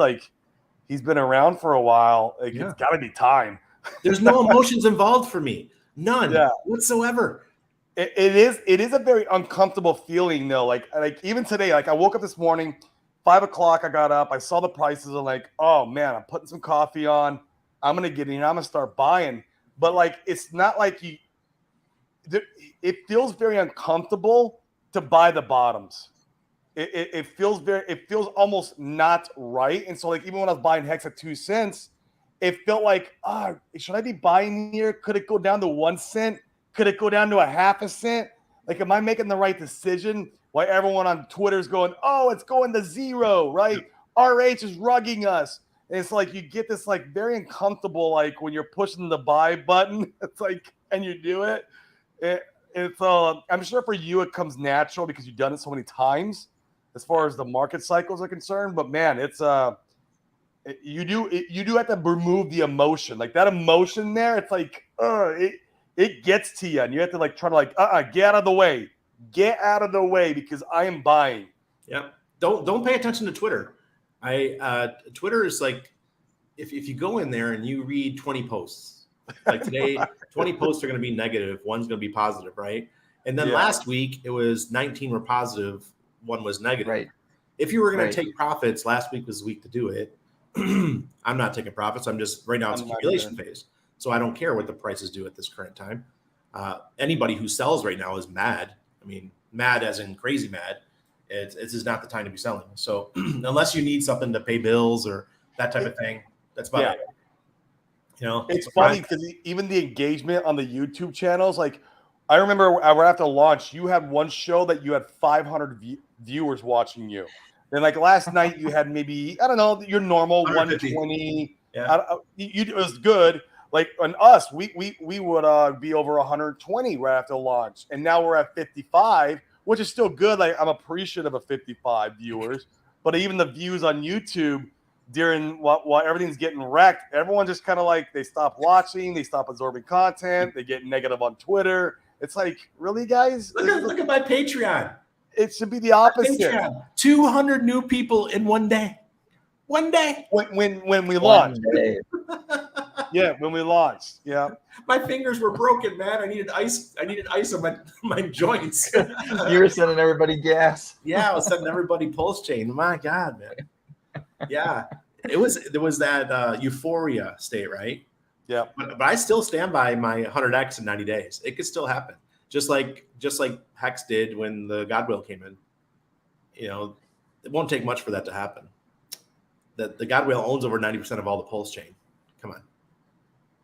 been around for a while, it's got to be time. There's no emotions involved for me, none whatsoever. It is a very uncomfortable feeling though. Like even today, like I woke up this morning, 5 o'clock. I got up, I saw the prices, and like, oh man, I'm putting some coffee on. I'm gonna get in. I'm gonna start buying. But like, it's not like it feels very uncomfortable to buy the bottoms. It feels almost not right. And so like even when I was buying Hex at 2 cents, it felt like, should I be buying here? Could it go down to 1 cent? Could it go down to a half a cent? Like, am I making the right decision? Why everyone on Twitter is going, oh, it's going to zero, right? RH is rugging us. And it's like you get this like very uncomfortable, like when you're pushing the buy button, it's like, and you do it. I'm sure for you it comes natural because you've done it so many times as far as the market cycles are concerned. But man, it's you do have to remove the emotion. Like that emotion there, it's like it gets to you, and you have to like try to like get out of the way. Get out of the way because I am buying. Yeah. Don't pay attention to Twitter. Twitter is like if you go in there and you read 20 posts, like today, 20 posts are going to be negative, one's going to be positive, right? And then last week it was 19 were positive, one was negative. Right. If you were going to take profits, last week was the week to do it. I'm not taking profits. I'm just right now it's accumulation phase. So I don't care what the prices do at this current time. Anybody who sells right now is mad. I mean, mad as in crazy mad. This is not the time to be selling. So unless you need something to pay bills or that type of thing, that's about it. You know, it's funny because even the engagement on the YouTube channels, like I remember right after launch, you had one show that you had 500 viewers watching you. Then like last night you had maybe, I don't know, your normal 120. Yeah. It was good. Like on us, we would be over 120 right after launch. And now we're at 55, which is still good. Like I'm appreciative of 55 viewers. But even the views on YouTube during while everything's getting wrecked, everyone just kind of like they stop watching, they stop absorbing content, they get negative on Twitter. It's like, really, guys? Look at my Patreon. It should be the opposite. Patreon. 200 new people in one day. One day. When we launched. Yeah, when we launched. Yeah. My fingers were broken, man. I needed ice on my joints. You were sending everybody gas. Yeah, I was sending everybody pulsechain. My God, man. Yeah. There was that euphoria state, right? Yeah. But I still stand by my 100x in 90 days. It could still happen. Just like Hex did when the Godwill came in. You know, it won't take much for that to happen. The Godwill owns over 90% of all the pulsechain. Come on.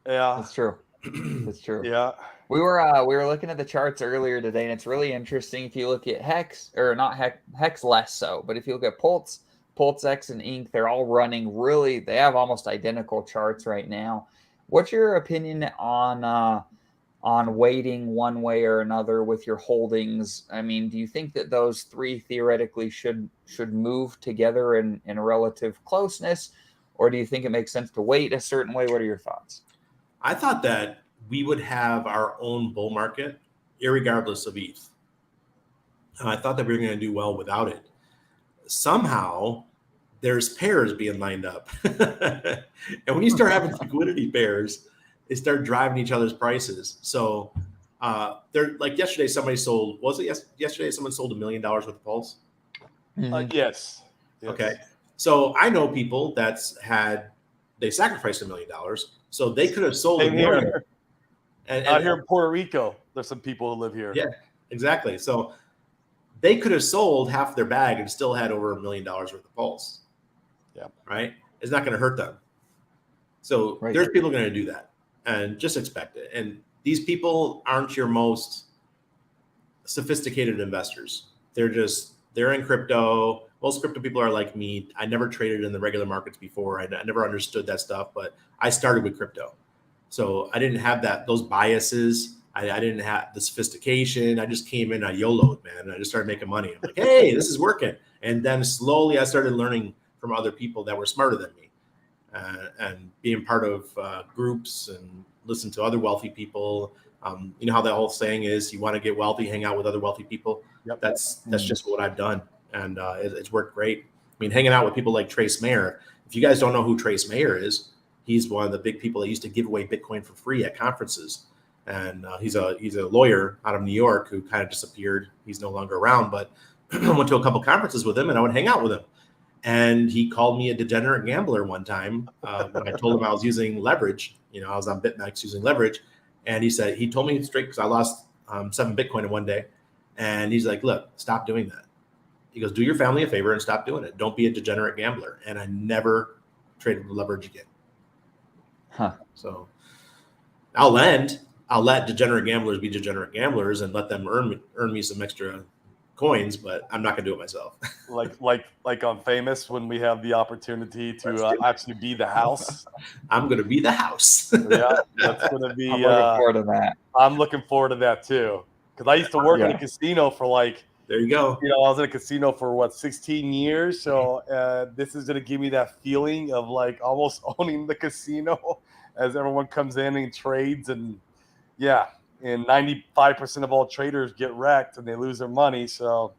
Yeah. That's true. That's true. Yeah. We were looking at the charts earlier today, and it's really interesting. If you look at Hex, or not Hex less so, but if you look at PulseX and Inc, they're all running really, they have almost identical charts right now. What's your opinion on weighting one way or another with your holdings? I mean, do you think that those three theoretically should move together in a relative closeness, or do you think it makes sense to weight a certain way? What are your thoughts? I thought that we would have our own bull market, irregardless of ETH. I thought that we were going to do well without it. Somehow, there's pairs being lined up. And when you start having liquidity pairs, they start driving each other's prices. So they're like yesterday, somebody sold, was it yesterday someone sold $1 million worth of Pulse? Yes. Okay. So I know people they sacrificed $1 million. So they could have sold $1 million. And out here in Puerto Rico, there's some people who live here. Yeah, exactly. So they could have sold half their bag and still had over $1 million worth of Pulse. Yeah. Right. It's not going to hurt them. So there's people going to do that, and just expect it. And these people aren't your most sophisticated investors. They're in crypto. Most crypto people are like me. I never traded in the regular markets before. I never understood that stuff, but I started with crypto. So I didn't have those biases. I didn't have the sophistication. I just came in, I YOLO'd, man. And I just started making money. I'm like, hey, this is working. And then slowly I started learning from other people that were smarter than me, and being part of groups and listen to other wealthy people You know how the whole saying is, you want to get wealthy, hang out with other wealthy people. Yep. That's just what I've done, and it's worked great. I mean, hanging out with people like Trace Mayer. If you guys don't know who Trace Mayer is, he's one of the big people that used to give away Bitcoin for free at conferences. And he's a lawyer out of New York who kind of disappeared. He's no longer around, but I went to a couple conferences with him and I would hang out with him. And he called me a degenerate gambler one time when I told him I was using leverage. You know, I was on BitMEX using leverage. And he told me straight, because I lost 7 Bitcoin in one day. And he's like, look, stop doing that. He goes, do your family a favor and stop doing it. Don't be a degenerate gambler. And I never traded with leverage again. Huh. So I'll let degenerate gamblers be degenerate gamblers and let them earn me some extra coins, but I'm not gonna do it myself. like on Famous, when we have the opportunity to actually be the house. I'm gonna be the house. Yeah, that's gonna be. I'm looking forward to that. I'm looking forward to that too, because I used to work in a casino for like. There you go. You know, I was in a casino for 16 years, so this is gonna give me that feeling of like almost owning the casino as everyone comes in and trades, and yeah. And 95% of all traders get wrecked and they lose their money. So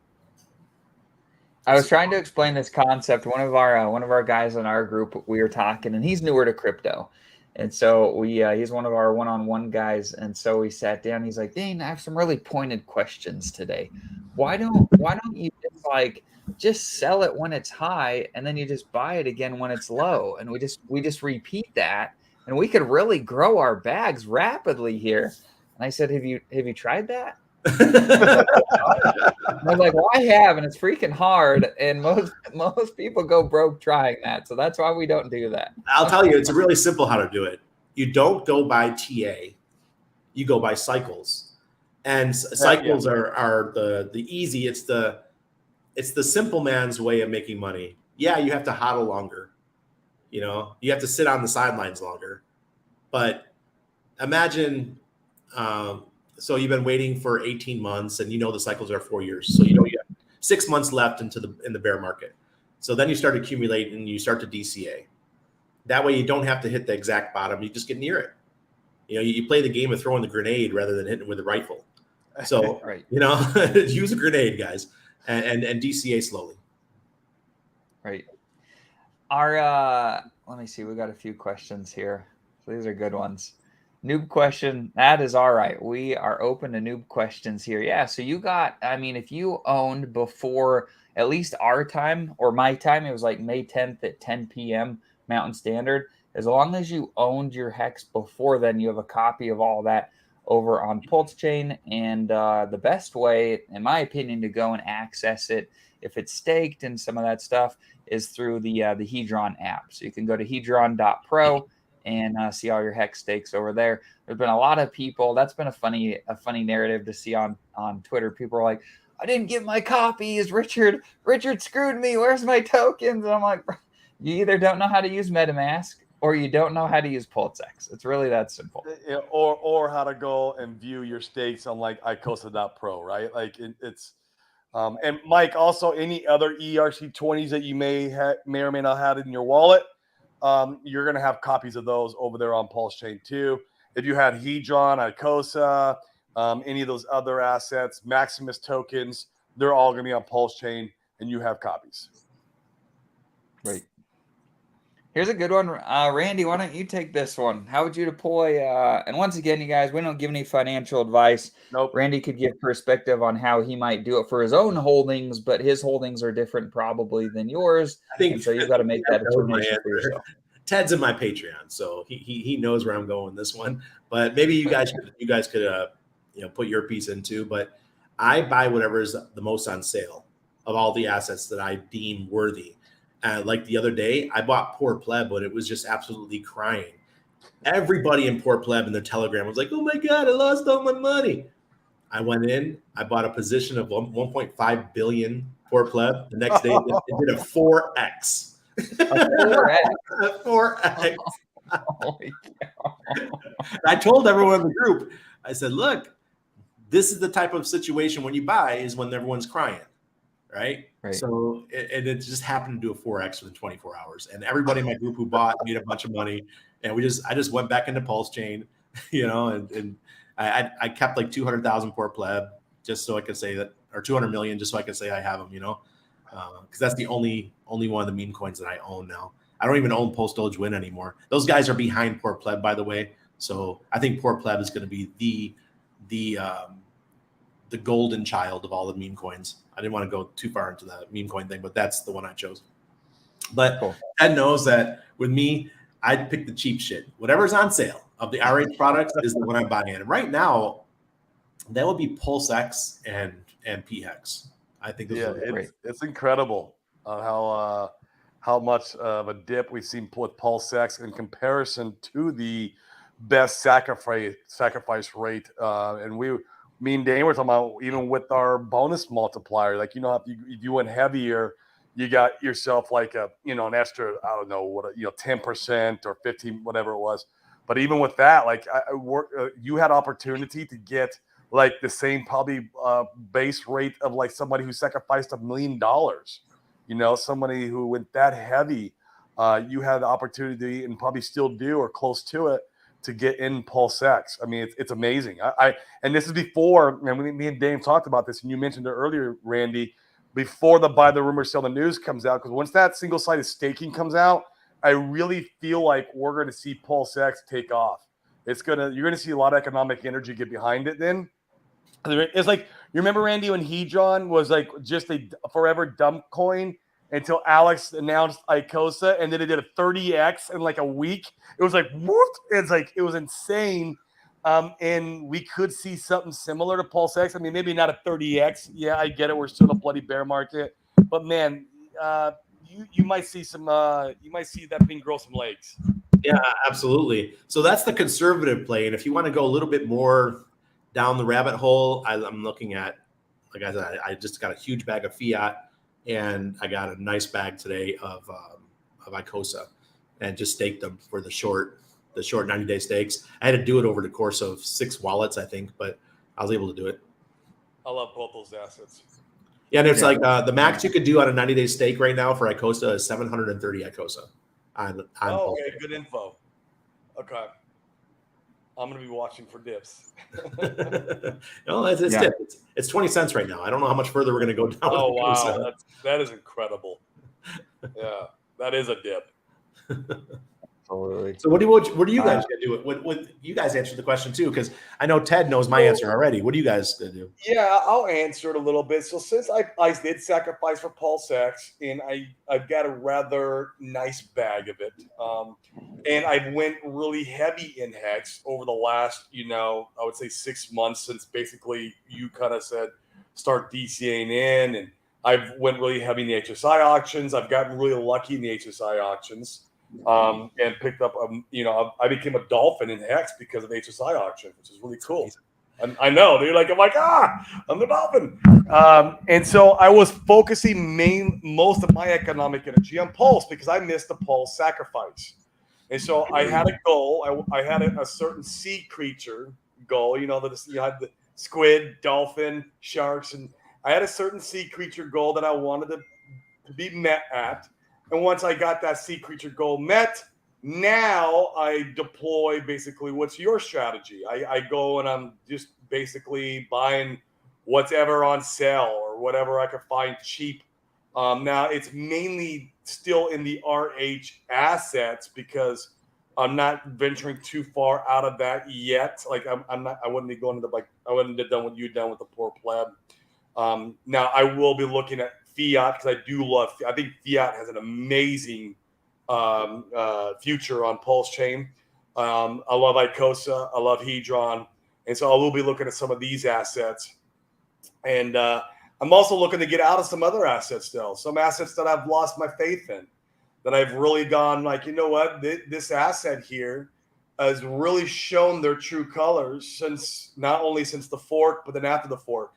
I was trying to explain this concept. One of our guys in our group, we were talking, and he's newer to crypto. And so he's one of our one-on-one guys. And so we sat down. He's like, Dane, I have some really pointed questions today. Why don't you just sell it when it's high and then you just buy it again when it's low? And we just repeat that, and we could really grow our bags rapidly here. And I said, have you tried that? I was like, well, I have, and it's freaking hard. And most people go broke trying that. So that's why we don't do that. I'll tell you, it's really simple how to do it. You don't go by TA, you go by cycles. And cycles are the easy. It's the simple man's way of making money. Yeah, you have to hodl longer. You know, you have to sit on the sidelines longer. But imagine, so you've been waiting for 18 months and you know the cycles are 4 years. So you know you have 6 months left in the bear market. So then you start accumulating and you start to DCA. That way you don't have to hit the exact bottom. You just get near it. You know, you play the game of throwing the grenade rather than hitting with a rifle. So, right. You know, use a grenade, guys, and DCA slowly. Right. Let me see. We got a few questions here. So these are good ones. Noob question. That is all right. We are open to noob questions here. Yeah. So if you owned before at least our time or my time, it was like May 10th at 10 p.m. Mountain Standard. As long as you owned your hex before then, you have a copy of all that over on pulsechain. And the best way, in my opinion, to go and access it, if it's staked and some of that stuff, is through the Hedron app. So you can go to hedron.pro and see all your hex stakes over there. There's been a lot of people. That's been a funny narrative to see on Twitter. People are like, I didn't get my copies. Richard screwed me. Where's my tokens? And I'm like, you either don't know how to use MetaMask or you don't know how to use PulseX. It's really that simple. Or how to go and view your stakes on like icosa.pro, right? Like it's and Mike, also any other ERC20s that you may or may not have in your wallet, you're going to have copies of those over there on pulsechain too. If you had Hedron, icosa, any of those other assets, Maximus tokens, they're all going to be on pulsechain and you have copies. Right. Here's a good one. Randy, why don't you take this one? How would you deploy? And once again, you guys, we don't give any financial advice. Nope. Randy could give perspective on how he might do it for his own holdings, but his holdings are different probably than yours. I think, and so you've got to make that determination for yourself. Ted's in my Patreon, so he knows where I'm going with this one. But maybe you guys could put your piece into. But I buy whatever is the most on sale of all the assets that I deem worthy. Like the other day, I bought Poor Pleb, but it was just absolutely crying. Everybody in Poor Pleb in their Telegram was like, "Oh my God, I lost all my money." I went in, I bought a position of 1.5 billion Poor Pleb. The next day, it did a 4x. A 4x. A 4x. I told everyone in the group, I said, "Look, this is the type of situation when you buy is when everyone's crying." Right. So it just happened to do a 4x within 24 hours, and everybody in my group who bought made a bunch of money. And I just went back into pulsechain, and I kept like 200,000 poor pleb just so I could say that, or 200 million just so I could say I have them, because that's the only one of the meme coins that I own now. I don't even own Post Doge Win anymore. Those guys are behind poor pleb, by the way. So I think poor pleb is going to be the golden child of all the meme coins. I didn't want to go too far into the meme coin thing, but that's the one I chose. But cool. Ted knows that with me, I'd pick the cheap shit. Whatever's on sale of the RH products is the one I'm buying. And right now, that would be PulseX and PHEX. I think it's incredible how much of a dip we've seen with PulseX in comparison to the best sacrifice rate. And me and Dane were talking about even with our bonus multiplier, like, if you went heavier, you got yourself like an extra, I don't know what, 10% or 15, whatever it was. But even with that, like you had opportunity to get like the same probably base rate of like somebody who sacrificed $1 million, somebody who went that heavy. You had the opportunity and probably still do or close to it to get in PulseX. I mean, it's amazing. And this is before, and me and Dave talked about this, and you mentioned it earlier, Randy, before the buy the rumor, sell the news comes out, because once that single-sided staking comes out, I really feel like we're going to see PulseX take off. You're going to see a lot of economic energy get behind it then. It's like, you remember, Randy, when Hedron was like just a forever dump coin until Alex announced Icosa, and then it did a 30x in like a week. It was like, whoop! It's like, it was insane. And we could see something similar to PulseX. I mean, maybe not a 30x. Yeah, I get it. We're still in a bloody bear market, but man, you might see that thing grow some legs. Yeah, absolutely. So that's the conservative play. And if you want to go a little bit more down the rabbit hole, I'm looking at, like I said, I just got a huge bag of fiat, and I got a nice bag today of Icosa, and just staked them for the short 90-day stakes. I had to do it over the course of 6 wallets, I think, but I was able to do it. I love both those assets. Yeah, and it's like the max you could do on a 90-day stake right now for Icosa is 730 Icosa. Okay, good info. Okay. I'm going to be watching for dips. No, it's dip. It's 20 cents right now. I don't know how much further we're going to go down. Oh, wow. That is incredible. Yeah, that is a dip. Totally. So what do you guys gonna do? What you guys answer the question too? Because I know Ted knows my answer already. What are you guys gonna do? Yeah, I'll answer it a little bit. So since I did sacrifice for PulseX, and I've got a rather nice bag of it, and I went really heavy in Hex over the last, I would say 6 months, since basically you kind of said start DCAing in, and I've went really heavy in the HSI auctions. I've gotten really lucky in the HSI auctions. And picked up, I became a dolphin in Hex because of HSI auction, which is really cool. And I know, dude, I'm like, I'm the dolphin. And so I was focusing most of my economic energy on Pulse because I missed the Pulse sacrifice. And so I had a goal. I had a certain sea creature goal, you had the squid, dolphin, sharks, and I had a certain sea creature goal that I wanted to be met at. And once I got that sea creature goal met, now I deploy basically what's your strategy. I go and I'm just basically buying whatever on sale or whatever I can find cheap. Now it's mainly still in the RH assets because I'm not venturing too far out of that yet. Like I wouldn't be going to I wouldn't have done what you've done with the poor pleb. Now I will be looking at fiat because I think fiat has an amazing future on pulsechain. I love Icosa. I love Hedron. And so I will be looking at some of these assets. And I'm also looking to get out of some other assets still. Some assets that I've lost my faith in, that I've really gone like, you know what, this asset here has really shown their true colors not only since the fork, but then after the fork.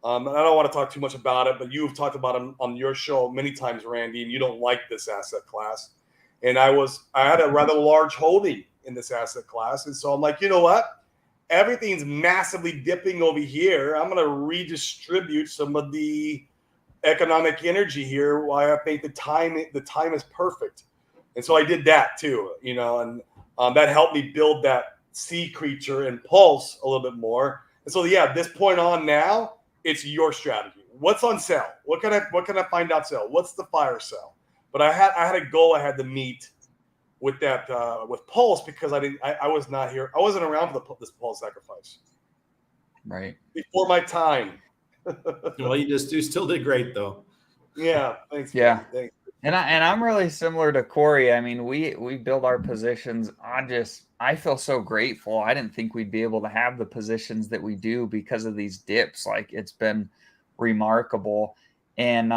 And I don't want to talk too much about it, but you've talked about them on your show many times, Randy, and you don't like this asset class. And I had a rather large holding in this asset class. And so I'm like, you know what? Everything's massively dipping over here. I'm going to redistribute some of the economic energy here. Why I think the time is perfect. And so I did that too, and that helped me build that sea creature and pulse a little bit more. And so, yeah, this point on now, it's your strategy. What's on sale? What can I find out sale? What's the fire sale? But I had a goal I had to meet with that with pulse, because I was not here. I wasn't around for this pulse sacrifice. Right. Before my time. Well, you still did great though. Yeah, thanks. Yeah. Thanks. And I'm really similar to Corey. I mean, we build our positions on I feel so grateful. I didn't think we'd be able to have the positions that we do because of these dips. Like, it's been remarkable. And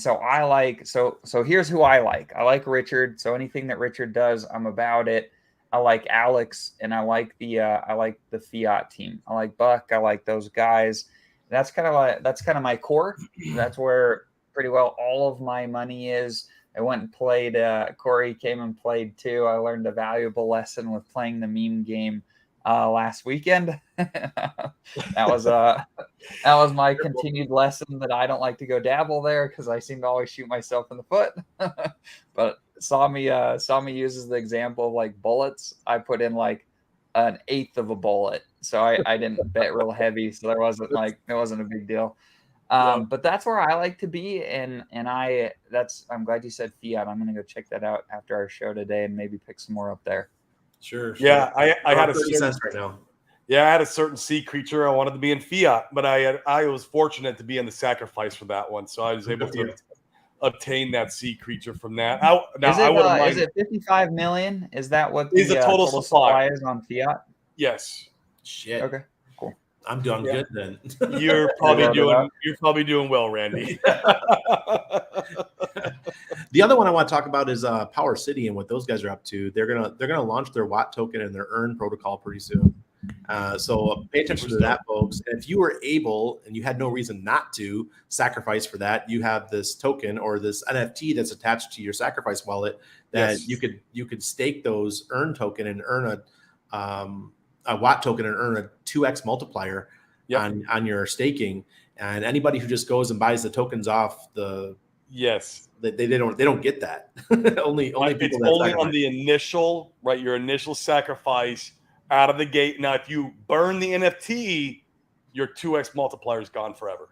so so here's who I like. I like Richard. So anything that Richard does, I'm about it. I like Alex, and I like the Fiat team. I like Buck. I like those guys. That's kind of my core. That's where pretty well all of my money is. I went and played. Corey came and played too. I learned a valuable lesson with playing the meme game last weekend. that was my continued lesson, that I don't like to go dabble there because I seem to always shoot myself in the foot. But saw me use as the example of like bullets. I put in like an eighth of a bullet, so I didn't bet real heavy, so it wasn't a big deal. But that's where I like to be, and I'm glad you said Fiat. I'm gonna go check that out after our show today and maybe pick some more up there. Sure. Yeah, I had a 30 certain, cents right now. Yeah, I had a certain sea creature I wanted to be in Fiat, but I was fortunate to be in the sacrifice for that one, so I was able to obtain that sea creature from that. Is it 55 million? Is that what the total supply is on Fiat? Yes. Shit. Okay. Cool. I'm doing good then. You're probably doing well, Randy. The other one I want to talk about is Power City and what those guys are up to. They're gonna launch their Watt token and their Earn protocol pretty soon. So pay attention to that, folks. And if you were able and you had no reason not to sacrifice for that, you have this token or this NFT that's attached to your sacrifice wallet that you could stake those Earn token and earn a Watt token and earn a 2x multiplier on your staking. And anybody who just goes and buys the tokens off they don't get that. only people it's that only sacrifice. on the initial, right? Your initial sacrifice out of the gate. Now, if you burn the NFT, your 2x multiplier is gone forever.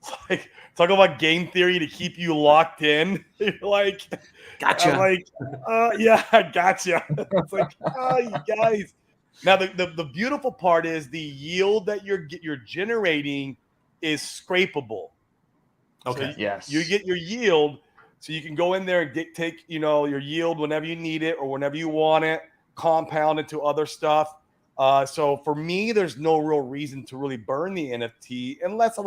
It's like, talk about game theory to keep you locked in. You're like, gotcha. I'm like, yeah, gotcha. It's like, you guys. Now, the beautiful part is the yield that you're generating is scrapable. Okay. So you get your yield, so you can go in there and take your yield whenever you need it or whenever you want it, compound it to other stuff. So for me, there's no real reason to really burn the NFT unless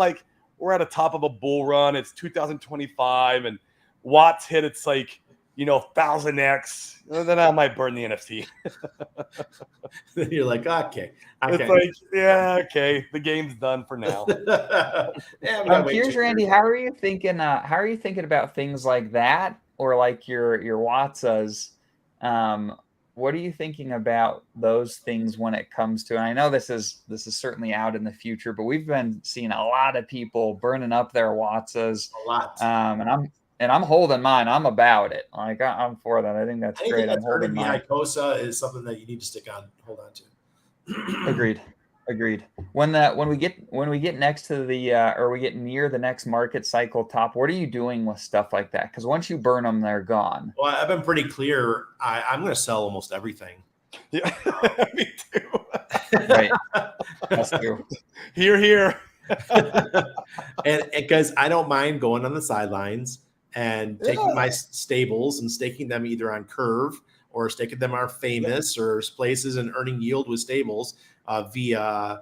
we're at the top of a bull run. It's 2025 and Watts hit. It's like 1000x. Then I might burn the NFT. Then you're like, okay. It's like, yeah, okay, the game's done for now. I'm curious, Randy, how are you thinking about things like that, or like your Watsas? What are you thinking about those things when it comes to? And I know this is certainly out in the future, but we've been seeing a lot of people burning up their Watsas. A lot. And I'm holding mine. I'm about it. Like, I'm for that. I think that's great. I'm holding mine. Icosa is something that you need to hold on to. Agreed. When we get next to the or we get near the next market cycle top, what are you doing with stuff like that? Because once you burn them, they're gone. Well, I've been pretty clear. I'm going to sell almost everything. Yeah, me too. Right. That's true. Here. And because I don't mind going on the sidelines and taking my stables and staking them either on Curve or staking them on Famous or places and earning yield with stables via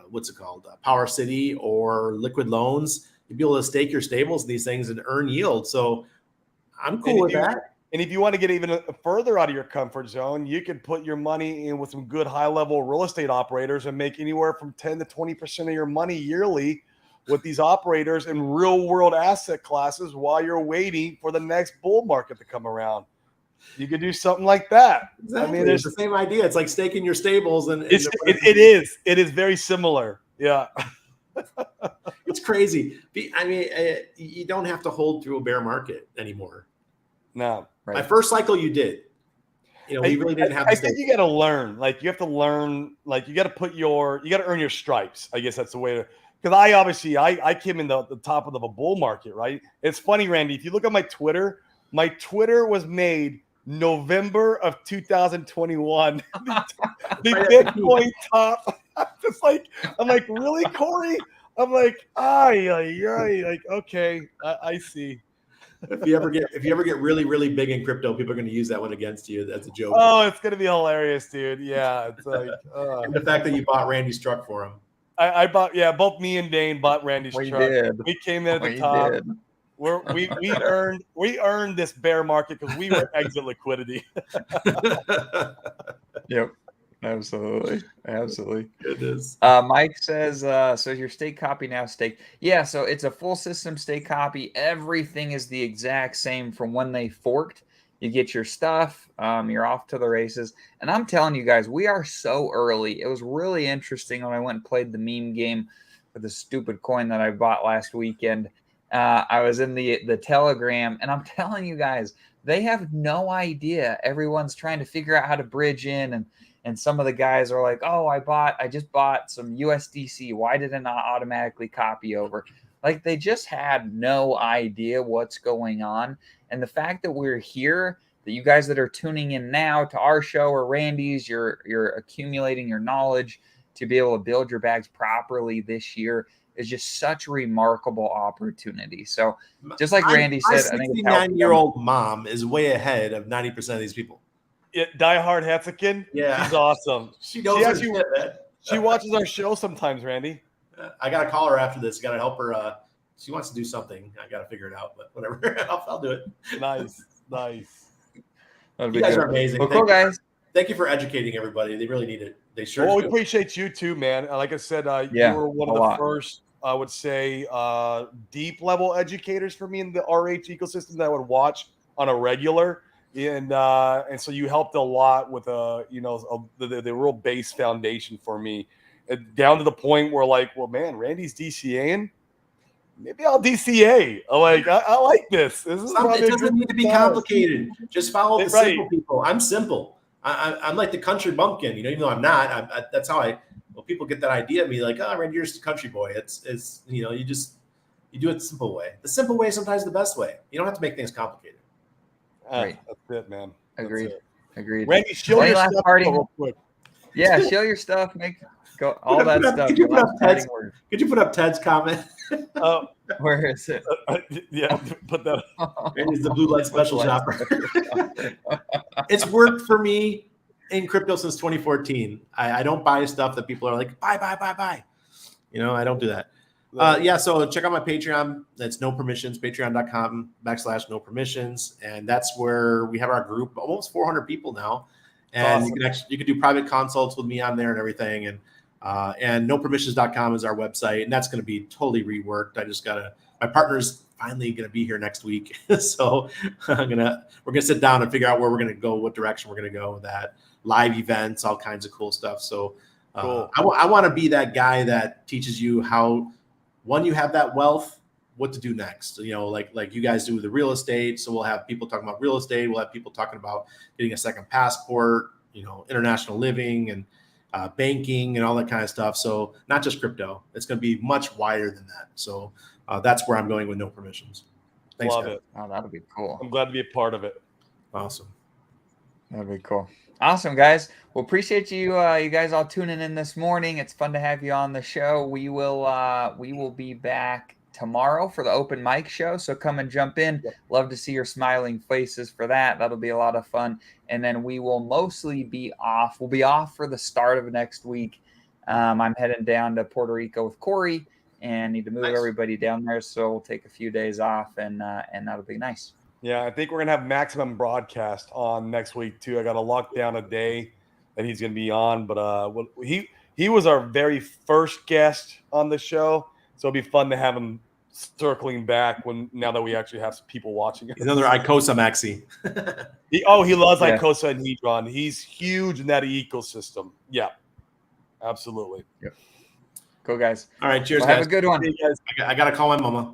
what's it called, Power City or Liquid Loans. You'd be able to stake your stables in these things and earn yield. So I'm cool with that. And if you want to get even further out of your comfort zone, you could put your money in with some good high-level real estate operators and make anywhere from 10 to 20% of your money yearly with these operators in real-world asset classes while you're waiting for the next bull market to come around. You could do something like that. Exactly. I mean, there's the same idea. It's like staking your stables, and it is very similar. Yeah, it's crazy. I mean, you don't have to hold through a bear market anymore. No, right. My first cycle, you did. we really didn't have. I think you got to learn. Like you have to learn. Like you got to earn your stripes. I guess that's the way to. Because I came in the top of the bull market, right? It's funny, Randy. If you look at my Twitter was made November of 2021. the Bitcoin top. I'm like, really, Corey? I'm like, like, okay, I see. If you ever get really, really big in crypto, people are going to use that one against you. That's a joke. Oh, it's going to be hilarious, dude. Yeah, it's like, and the fact that you bought Randy's truck for him. I bought, both me and Dane bought Randy's truck. Did. We came in at the top. We earned this bear market because we were exit liquidity. Yep. Absolutely. It is. Mike says, so is your stake copy now staked? Yeah, so it's a full system stake copy. Everything is the exact same from when they forked. You get your stuff, you're off to the races. And I'm telling you guys, we are so early. It was really interesting when I went and played the meme game with the stupid coin that I bought last weekend. I was in the Telegram, and I'm telling you guys, they have no idea. Everyone's trying to figure out how to bridge in, and some of the guys are like, oh, I just bought some USDC. Why did it not automatically copy over? Like, they just had no idea what's going on. And the fact that we're here, that you guys that are tuning in now to our show or Randy's, you're accumulating your knowledge to be able to build your bags properly this year is just such a remarkable opportunity. So just like Randy said, I think 69-year-old mom is way ahead of 90% of these people. Yeah, diehard Hetzikin. Yeah, she's awesome. She knows her shit, man. She watches our show sometimes, Randy. I gotta call her after this. Got to help her. She wants to do something. I gotta figure it out, but whatever. I'll do it. Nice. You guys are amazing. Well, cool, guys. Thank you for educating everybody. They really need it. They sure. Well, we appreciate you too, man. Like I said, you were one of the first, I would say, deep level educators for me in the RH ecosystem that I would watch on a regular. And so you helped a lot with the real base foundation for me, down to the point where, like, well, man, Randy's DCAing. Maybe I'll DCA. I like this. It doesn't need to be complicated. Just follow the simple people. I'm simple. I'm like the country bumpkin. Even though I'm not. That's how people get that idea of me. Like, oh, Randy, you're just a country boy. It's you do it the simple way. The simple way is sometimes the best way. You don't have to make things complicated. Right. That's it, man. Agreed. Randy, show your stuff real quick. Yeah, show your stuff. Go all that stuff. Could you put up Ted's comment? Where is it? Yeah, put that up. Randy's the blue light special shopper. It's worked for me in crypto since 2014. I don't buy stuff that people are like, buy. I don't do that. So check out my Patreon. That's no permissions, patreon.com/no permissions. And that's where we have our group, almost 400 people now. And awesome. You can do private consults with me on there and everything. And nopermissions.com is our website. And that's going to be totally reworked. My partner's finally going to be here next week. So we're going to sit down and figure out where we're going to go, what direction we're going to go with that. Live events, all kinds of cool stuff. So cool. I want to be that guy that teaches you how, when you have that wealth, what to do next. Like you guys do with the real estate. So we'll have people talking about real estate. We'll have people talking about getting a second passport, international living and banking and all that kind of stuff. So not just crypto. It's going to be much wider than that. So that's where I'm going with no permissions. Thanks. Love it. Oh, that'll be cool. I'm glad to be a part of it. Awesome. That'd be cool. Awesome, guys. Well, appreciate you guys all tuning in this morning. It's fun to have you on the show. We will be back tomorrow for the open mic show. So come and jump in. Love to see your smiling faces for that. That'll be a lot of fun. And then we will mostly be off. We'll be off for the start of next week. I'm heading down to Puerto Rico with Corey and need to move everybody down there. So we'll take a few days off and that'll be nice. Yeah, I think we're going to have maximum broadcast on next week too. I got to lock down a day that he's going to be on, but he was our very first guest on the show. So it'll be fun to have him circling back now that we actually have some people watching. He's another Icosa maxi. He loves Icosa and Hedron. He's huge in that ecosystem. Yeah, absolutely. Yep. Cool, guys. All right, cheers, guys. Have a good one. I got to call my mama.